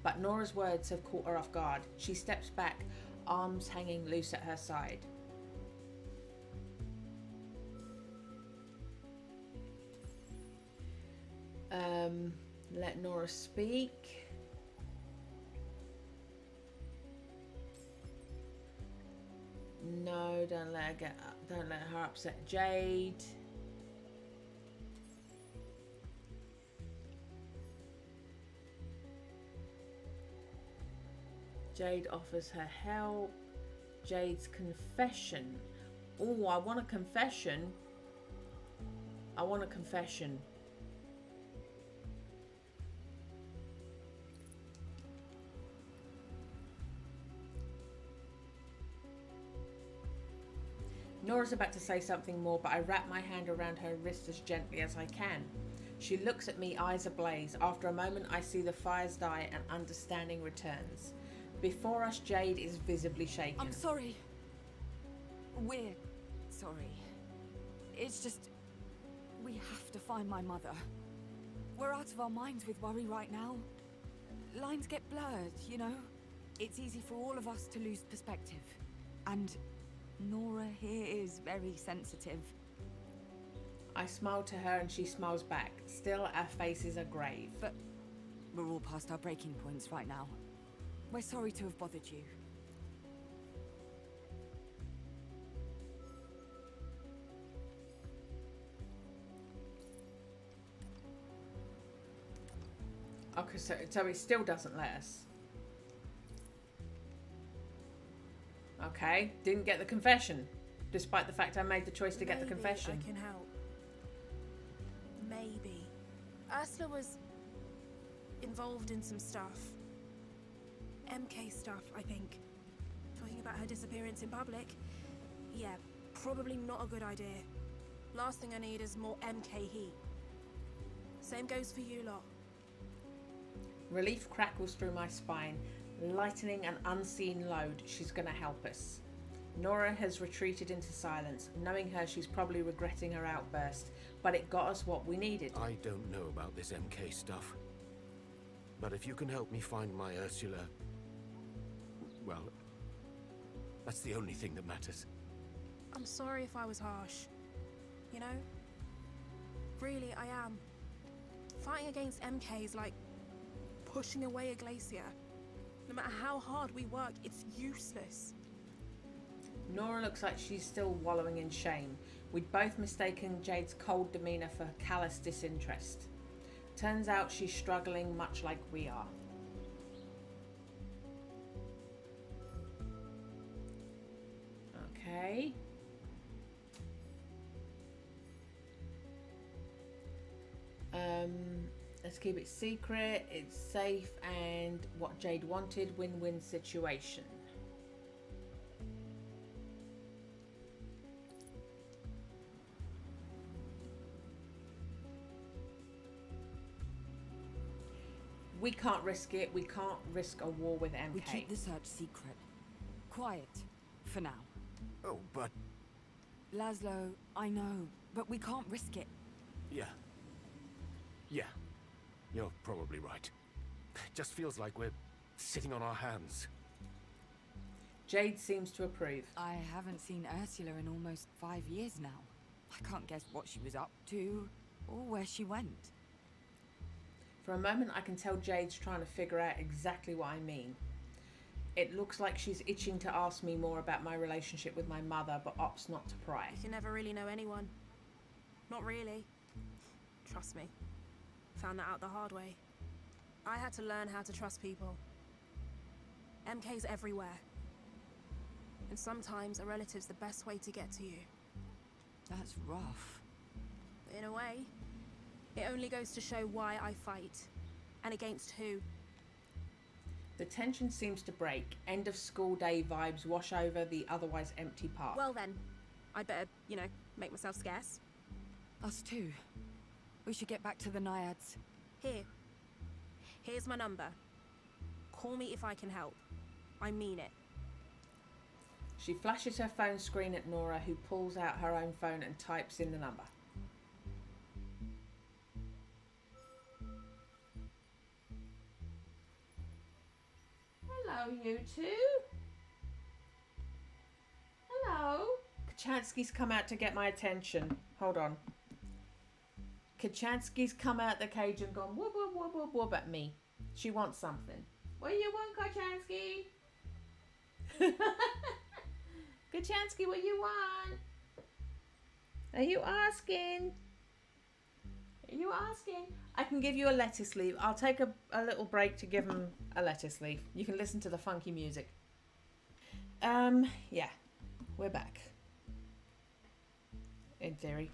But Nora's words have caught her off guard. She steps back, arms hanging loose at her side. Let Nora speak. No, don't let her upset Jade. Jade offers her help. Jade's confession. Oh, I want a confession. I want a confession. Nora's about to say something more, but I wrap my hand around her wrist as gently as I can. She looks at me, eyes ablaze. After a moment, I see the fires die and understanding returns. Before us, Jade is visibly shaken. I'm sorry. We're sorry. It's just... we have to find my mother. We're out of our minds with worry right now. Lines get blurred, you know? It's easy for all of us to lose perspective. And Nora here is very sensitive. I smile to her and she smiles back. Still, our faces are grave. But we're all past our breaking points right now. We're sorry to have bothered you. Okay, so it still doesn't let us. Okay, didn't get the confession, despite the fact I made the choice to get the confession. Maybe I can help. Maybe. Ursula was involved in some stuff. MK stuff, I think. Talking about her disappearance in public. Yeah, probably not a good idea. Last thing I need is more MK heat. Same goes for you lot. Relief crackles through my spine, lightening an unseen load. She's gonna help us. Nora has retreated into silence. Knowing her, she's probably regretting her outburst, but it got us what we needed. I don't know about this MK stuff. But if you can help me find my Ursula... well, that's the only thing that matters. I'm sorry if I was harsh. You know? Really, I am. Fighting against MK is like pushing away a glacier. No matter how hard we work, it's useless. Nora looks like she's still wallowing in shame. We'd both mistaken Jade's cold demeanour for callous disinterest. Turns out she's struggling much like we are. Okay. Let's keep it secret, it's safe, and what Jade wanted, win-win situation. We can't risk it. We can't risk a war with MK. We keep the search secret. Quiet. For now. Oh, but... Laszlo, I know, but we can't risk it. yeah. Yeah. You're probably right. It just feels like we're sitting on our hands. Jade seems to approve. I haven't seen Ursula in almost 5 years now. I can't guess what she was up to, or where she went. For a moment, I can tell Jade's trying to figure out exactly what I mean. It looks like she's itching to ask me more about my relationship with my mother, but opts not to pry. You can never really know anyone. Not really. Trust me. Found that out the hard way. I had to learn how to trust people. MK's everywhere. And sometimes a relative's the best way to get to you. That's rough. In a way, it only goes to show why I fight. And against who. The tension seems to break. End of school day vibes wash over the otherwise empty park. Well then, I'd better, you know, make myself scarce. Us too. We should get back to the Naiads. Here's my number. Call me if I can help. I mean it. She flashes her phone screen at Nora, who pulls out her own phone and types in the number. Hello, you two. Hello. Kachansky's come out to get my attention. Hold on. Kachansky's come out the cage and gone whoop, whoop, whoop, whoop, whoop at me. She wants something. What do you want, Kachansky? Kachansky, what you want? Are you asking? Are you asking? I can give you a lettuce leaf. I'll take a little break to give him a lettuce leaf. You can listen to the funky music. Yeah. We're back. In theory.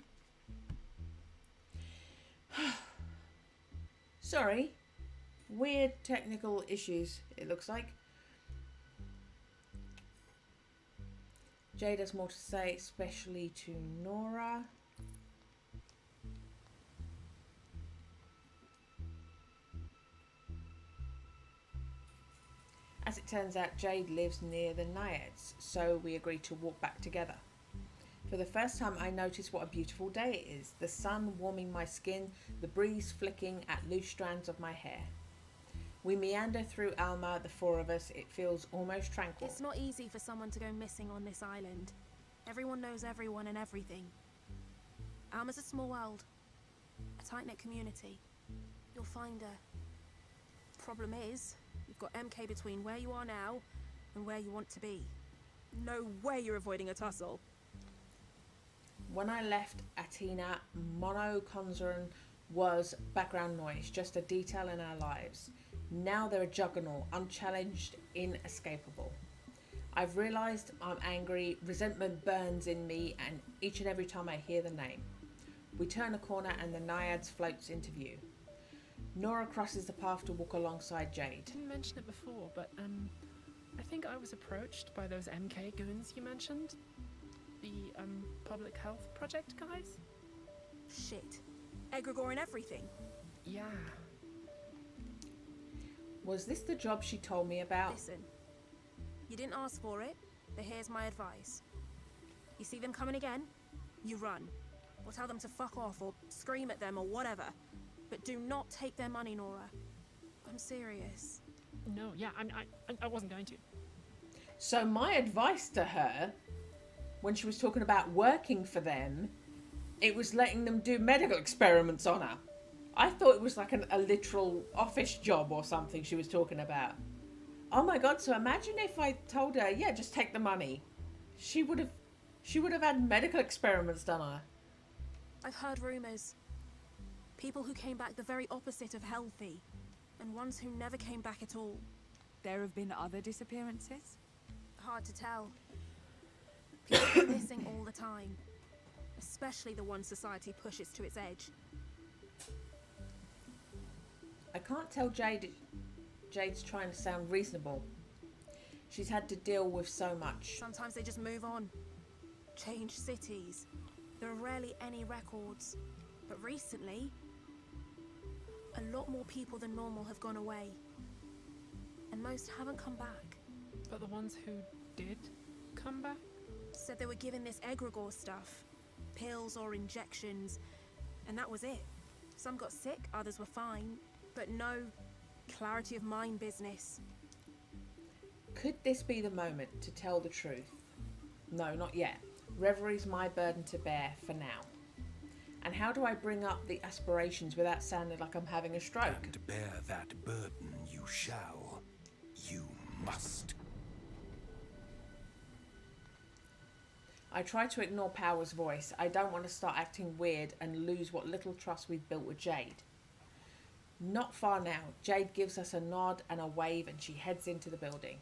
Sorry. Weird technical issues, it looks like. Jade has more to say, especially to Nora. As it turns out, Jade lives near the Naiads, so we agreed to walk back together. For the first time, I noticed what a beautiful day it is. The sun warming my skin, the breeze flicking at loose strands of my hair. We meander through Alma, the four of us. It feels almost tranquil. It's not easy for someone to go missing on this island. Everyone knows everyone and everything. Alma's a small world, a tight-knit community. You'll find her. Problem is, you've got MK between where you are now and where you want to be. No way you're avoiding a tussle. When I left Atina, monoconzern was background noise, just a detail in our lives. Now they're a juggernaut, unchallenged, inescapable. I've realised I'm angry, resentment burns in me, and each and every time I hear the name. We turn a corner and the Naiads floats into view. Nora crosses the path to walk alongside Jade. Didn't mention it before, but I think I was approached by those MK goons you mentioned. The public health project guys? Shit. Egregore and everything. Yeah. Was this the job she told me about? Listen, you didn't ask for it, but here's my advice. You see them coming again? You run. Or tell them to fuck off, or scream at them, or whatever. But do not take their money, Nora. I'm serious. No, yeah, I wasn't going to. So my advice to her, when she was talking about working for them, it was letting them do medical experiments on her. I thought it was like a literal office job or something she was talking about. Oh my god, so imagine if I told her, yeah, just take the money. She would have had medical experiments done on her. I've heard rumours. People who came back the very opposite of healthy, and ones who never came back at all. There have been other disappearances? Hard to tell. People are missing all the time, especially the ones society pushes to its edge. I can't tell Jade's trying to sound reasonable. She's had to deal with so much. Sometimes they just move on. Change cities. There are rarely any records. But recently, a lot more people than normal have gone away. And most haven't come back. But the ones who did come back? Said they were given this egregore stuff. Pills or injections. And that was it. Some got sick, others were fine. But no clarity of mind business. Could this be the moment to tell the truth? No, not yet. Reverie's my burden to bear for now. And how do I bring up the aspirations without sounding like I'm having a stroke? And bear that burden you shall. You must. I try to ignore Power's voice. I don't want to start acting weird and lose what little trust we've built with Jade. Not far now. Jade gives us a nod and a wave and she heads into the building.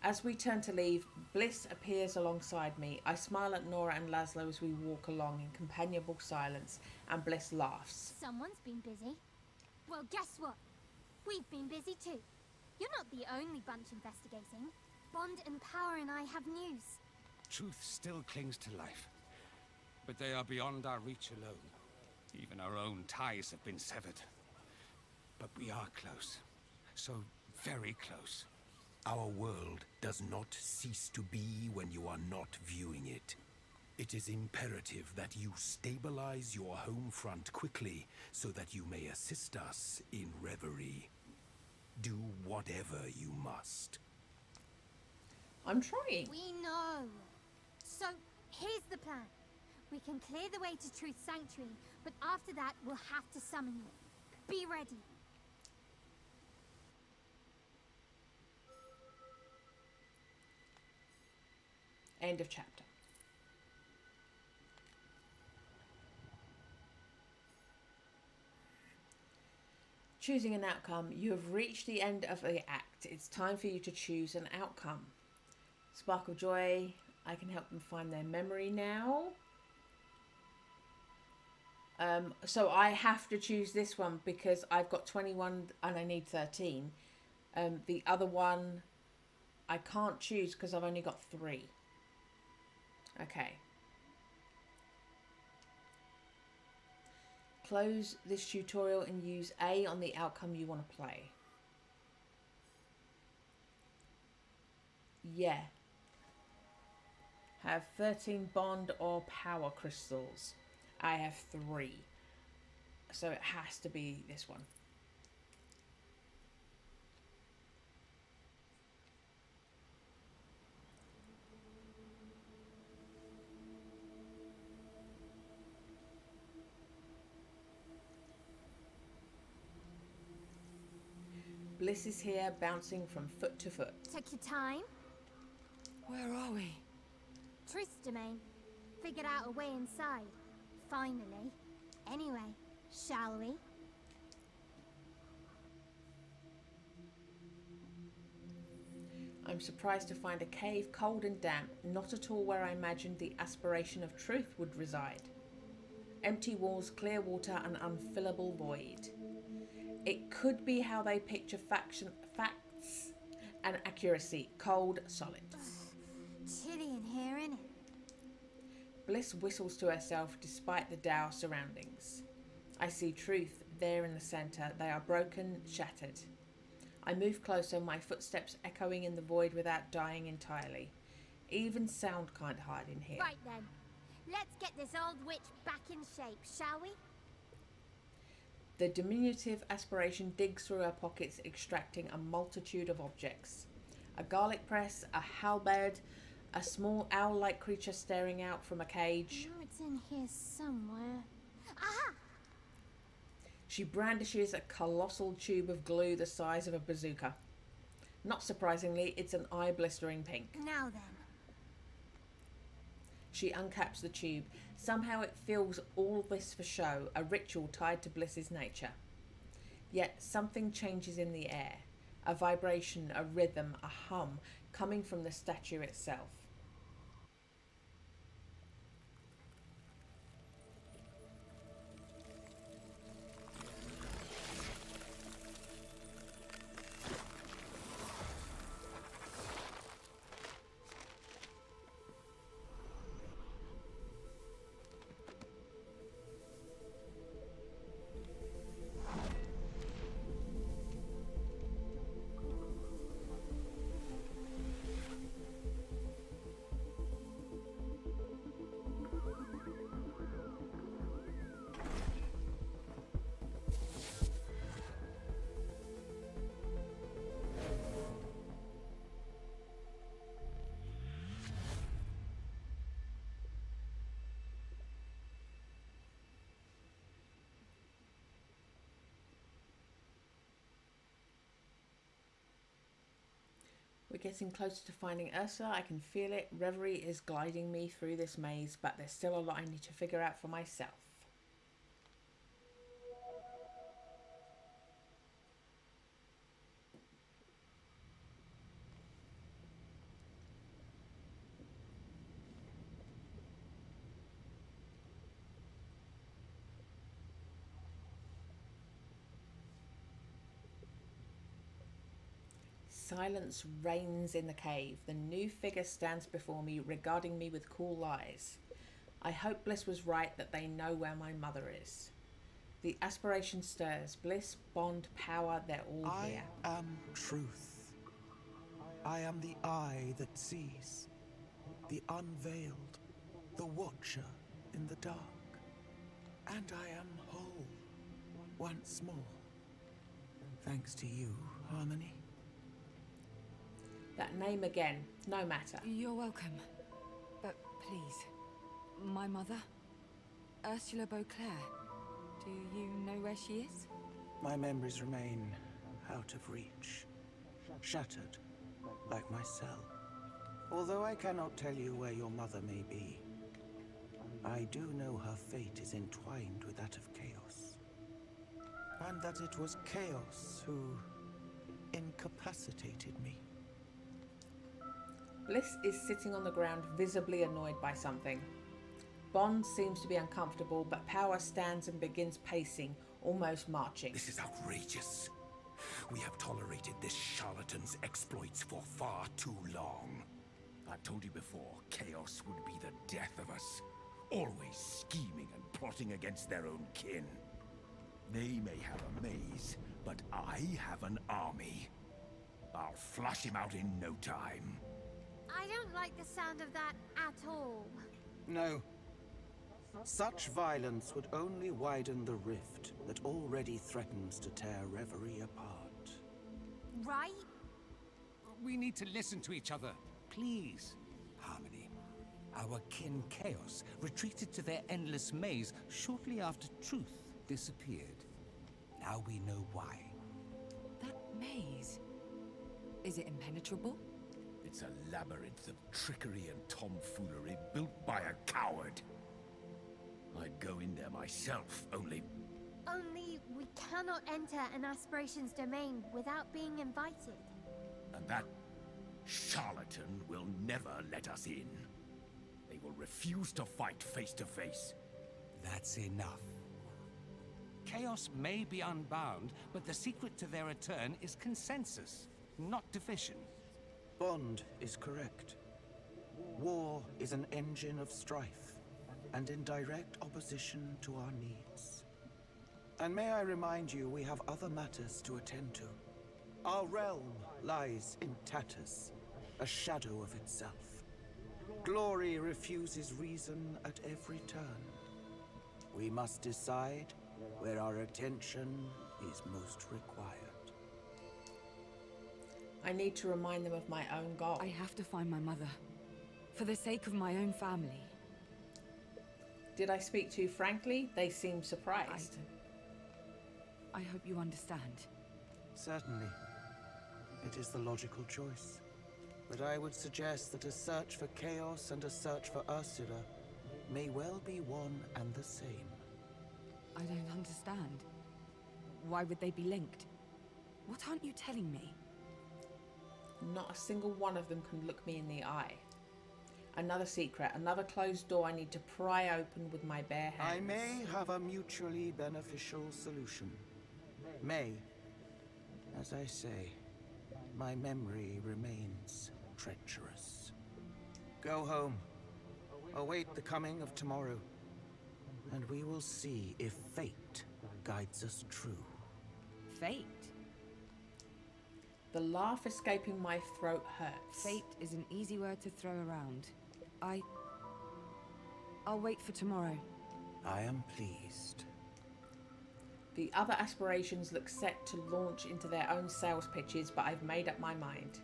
As we turn to leave, Bliss appears alongside me. I smile at Nora and Laszlo as we walk along in companionable silence, and Bliss laughs. Someone's been busy. Well, guess what? We've been busy too. You're not the only bunch investigating. Bond and Power and I have news. Truth still clings to life, but they are beyond our reach alone. Even our own ties have been severed. But we are close. So very close. Our world does not cease to be when you are not viewing it. It is imperative that you stabilize your home front quickly so that you may assist us in Reverie. Do whatever you must. I'm trying. We know. So, here's the plan. We can clear the way to Truth Sanctuary, but after that, we'll have to summon you. Be ready. End of chapter. Choosing an outcome. You have reached the end of the act. It's time for you to choose an outcome. Spark of Joy. I can help them find their memory now. So I have to choose this one because I've got 21 and I need 13. The other one I can't choose because I've only got 3. Okay. Close this tutorial and use A on the outcome you want to play. Yeah. Have 13 bond or power crystals. I have 3. So it has to be this one. Bliss is here, bouncing from foot to foot. Take your time. Where are we? Truth domain. Figured out a way inside. Finally. Anyway, shall we? I'm surprised to find a cave cold and damp, not at all where I imagined the aspiration of truth would reside. Empty walls, clear water, an unfillable void. It could be how they picture facts and accuracy. Cold, solid. Chilly in here, innit? Bliss whistles to herself despite the dour surroundings. I see truth there in the centre. They are broken, shattered. I move closer, my footsteps echoing in the void without dying entirely. Even sound can't hide in here. Right then. Let's get this old witch back in shape, shall we? The diminutive aspiration digs through her pockets, extracting a multitude of objects. A garlic press, a halberd, a small owl-like creature staring out from a cage. Oh, it's in here somewhere. Aha! She brandishes a colossal tube of glue the size of a bazooka. Not surprisingly, it's an eye-blistering pink. Now then. She uncaps the tube. Somehow it feels all this for show, a ritual tied to Bliss's nature. Yet something changes in the air. A vibration, a rhythm, a hum, coming from the statue itself. We're getting closer to finding Ursula. I can feel it. Reverie is gliding me through this maze, but there's still a lot I need to figure out for myself. Silence reigns in the cave. The new figure stands before me, regarding me with cool eyes. I hope Bliss was right that they know where my mother is. The aspiration stirs. Bliss, bond, power, they're all here. I am truth. I am the eye that sees, the unveiled, the watcher in the dark. And I am whole, once more. Thanks to you, Harmony. That name again, no matter. You're welcome. But please, my mother, Ursula Beauclair, do you know where she is? My memories remain out of reach, shattered, like my cell. Although I cannot tell you where your mother may be, I do know her fate is entwined with that of chaos. and that it was Chaos who incapacitated me. Bliss is sitting on the ground, visibly annoyed by something. Bond seems to be uncomfortable, but Power stands and begins pacing, almost marching. This is outrageous. We have tolerated this charlatan's exploits for far too long. I've told you before, Chaos would be the death of us. Always scheming and plotting against their own kin. They may have a maze, but I have an army. I'll flush him out in no time. I don't like the sound of that at all. No. Such violence would only widen the rift that already threatens to tear Reverie apart. Right? We need to listen to each other, please. Harmony. Our kin Chaos retreated to their endless maze shortly after Truth disappeared. Now we know why. That maze. Is it impenetrable? It's a labyrinth of trickery and tomfoolery built by a coward. I'd go in there myself, only Only we cannot enter an aspiration's domain without being invited. and that charlatan will never let us in. They will refuse to fight face to face. That's enough. Chaos may be unbound, but the secret to their return is consensus, not division. Bond is correct. War is an engine of strife, and in direct opposition to our needs. And may I remind you, we have other matters to attend to. Our realm lies in tatters, a shadow of itself. Glory refuses reason at every turn. We must decide where our attention is most required. I need to remind them of my own goal. I have to find my mother. For the sake of my own family. Did I speak too frankly? They seem surprised. I hope you understand. Certainly. It is the logical choice. But I would suggest that a search for Chaos and a search for Ursula may well be one and the same. I don't understand. Why would they be linked? What aren't you telling me? Not a single one of them can look me in the eye. Another secret, another closed door I need to pry open with my bare hands. I may have a mutually beneficial solution. May. As I say, my memory remains treacherous. Go home. Await the coming of tomorrow. And we will see if fate guides us true. Fate? The laugh escaping my throat hurts. Fate is an easy word to throw around. I'll wait for tomorrow. I am pleased. The other aspirations look set to launch into their own sales pitches, but I've made up my mind.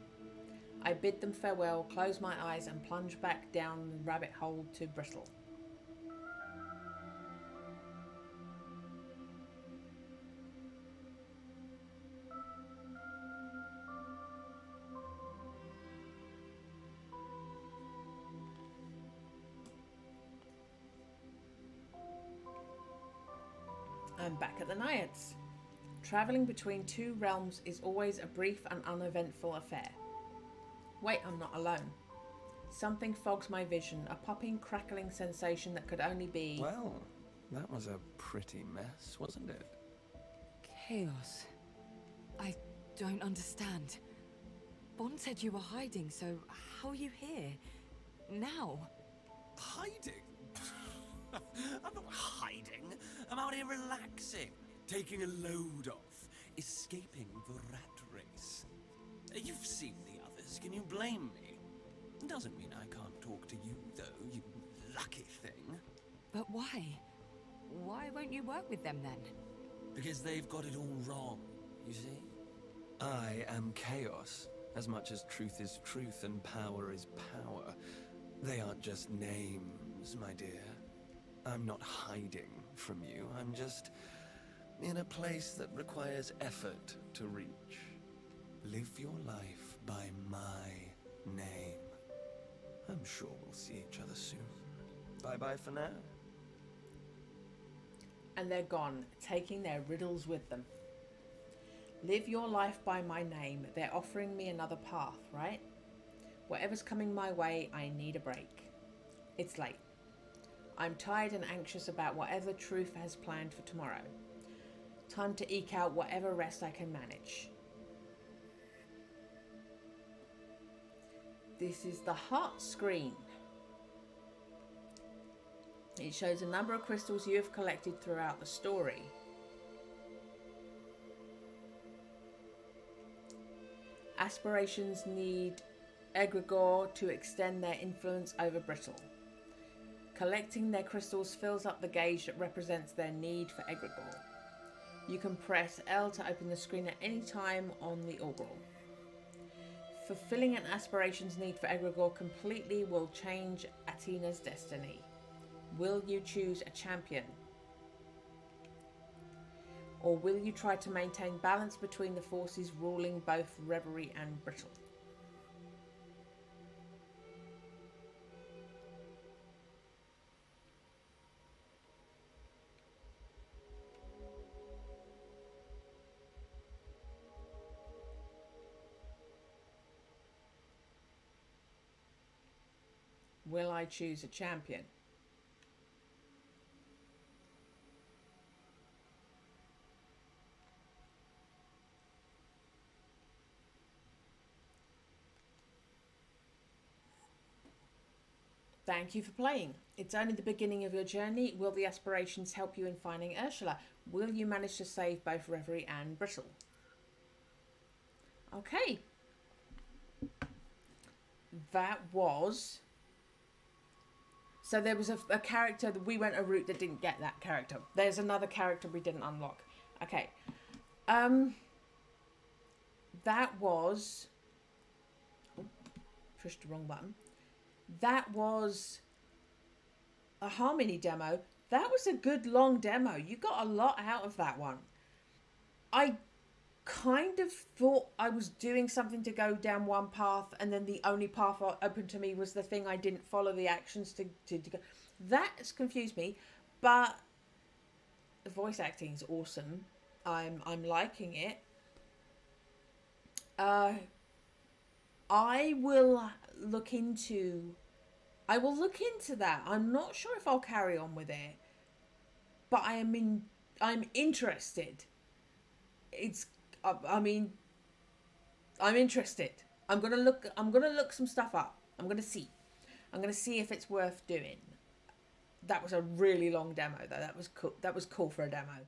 I bid them farewell, close my eyes, and plunge back down the rabbit hole to Bristol. I'm back at the Naiads. Travelling between two realms is always a brief and uneventful affair. Wait, I'm not alone. Something fogs my vision, a popping, crackling sensation that could only be... Well, that was a pretty mess, wasn't it? Chaos. I don't understand. Bond said you were hiding, so how are you here? Now? Hiding? I'm not hiding. I'm out here relaxing, taking a load off, escaping the rat race. You've seen the others. Can you blame me? Doesn't mean I can't talk to you, though, you lucky thing. But why? Why won't you work with them then? Because they've got it all wrong, you see? I am chaos, as much as truth is truth and power is power. They aren't just names, my dear. I'm not hiding from you. I'm just in a place that requires effort to reach. Live your life by my name. I'm sure we'll see each other soon. Bye-bye for now. and they're gone, taking their riddles with them. Live your life by my name. They're offering me another path, right? Whatever's coming my way, I need a break. It's late. I'm tired and anxious about whatever truth has planned for tomorrow. Time to eke out whatever rest I can manage. This is the heart screen. It shows a number of crystals you have collected throughout the story. Aspirations need egregore to extend their influence over Brittle. Collecting their crystals fills up the gauge that represents their need for egregore. You can press L to open the screen at any time on the augural. Fulfilling an aspiration's need for egregore completely will change Atena's destiny. Will you choose a champion? Or will you try to maintain balance between the forces ruling both Reverie and Brittle? Will I choose a champion? Thank you for playing. It's only the beginning of your journey. Will the aspirations help you in finding Ursula? Will you manage to save both Reverie and Brittle? Okay. That was... So there was a character that we went a route that didn't get that character. There's another character we didn't unlock. Okay. That was... Oh, pushed the wrong button. That was a Harmony demo. That was a good long demo. You got a lot out of that one. I kind of thought I was doing something to go down one path, and then the only path open to me was the thing I didn't follow the actions to go. That's confused me, but the voice acting is awesome. I'm liking it. I will look into that. I'm not sure if I'll carry on with it, but I'm interested. I'm interested. I'm gonna look some stuff up. I'm gonna see if it's worth doing. That was a really long demo though. That was cool for a demo.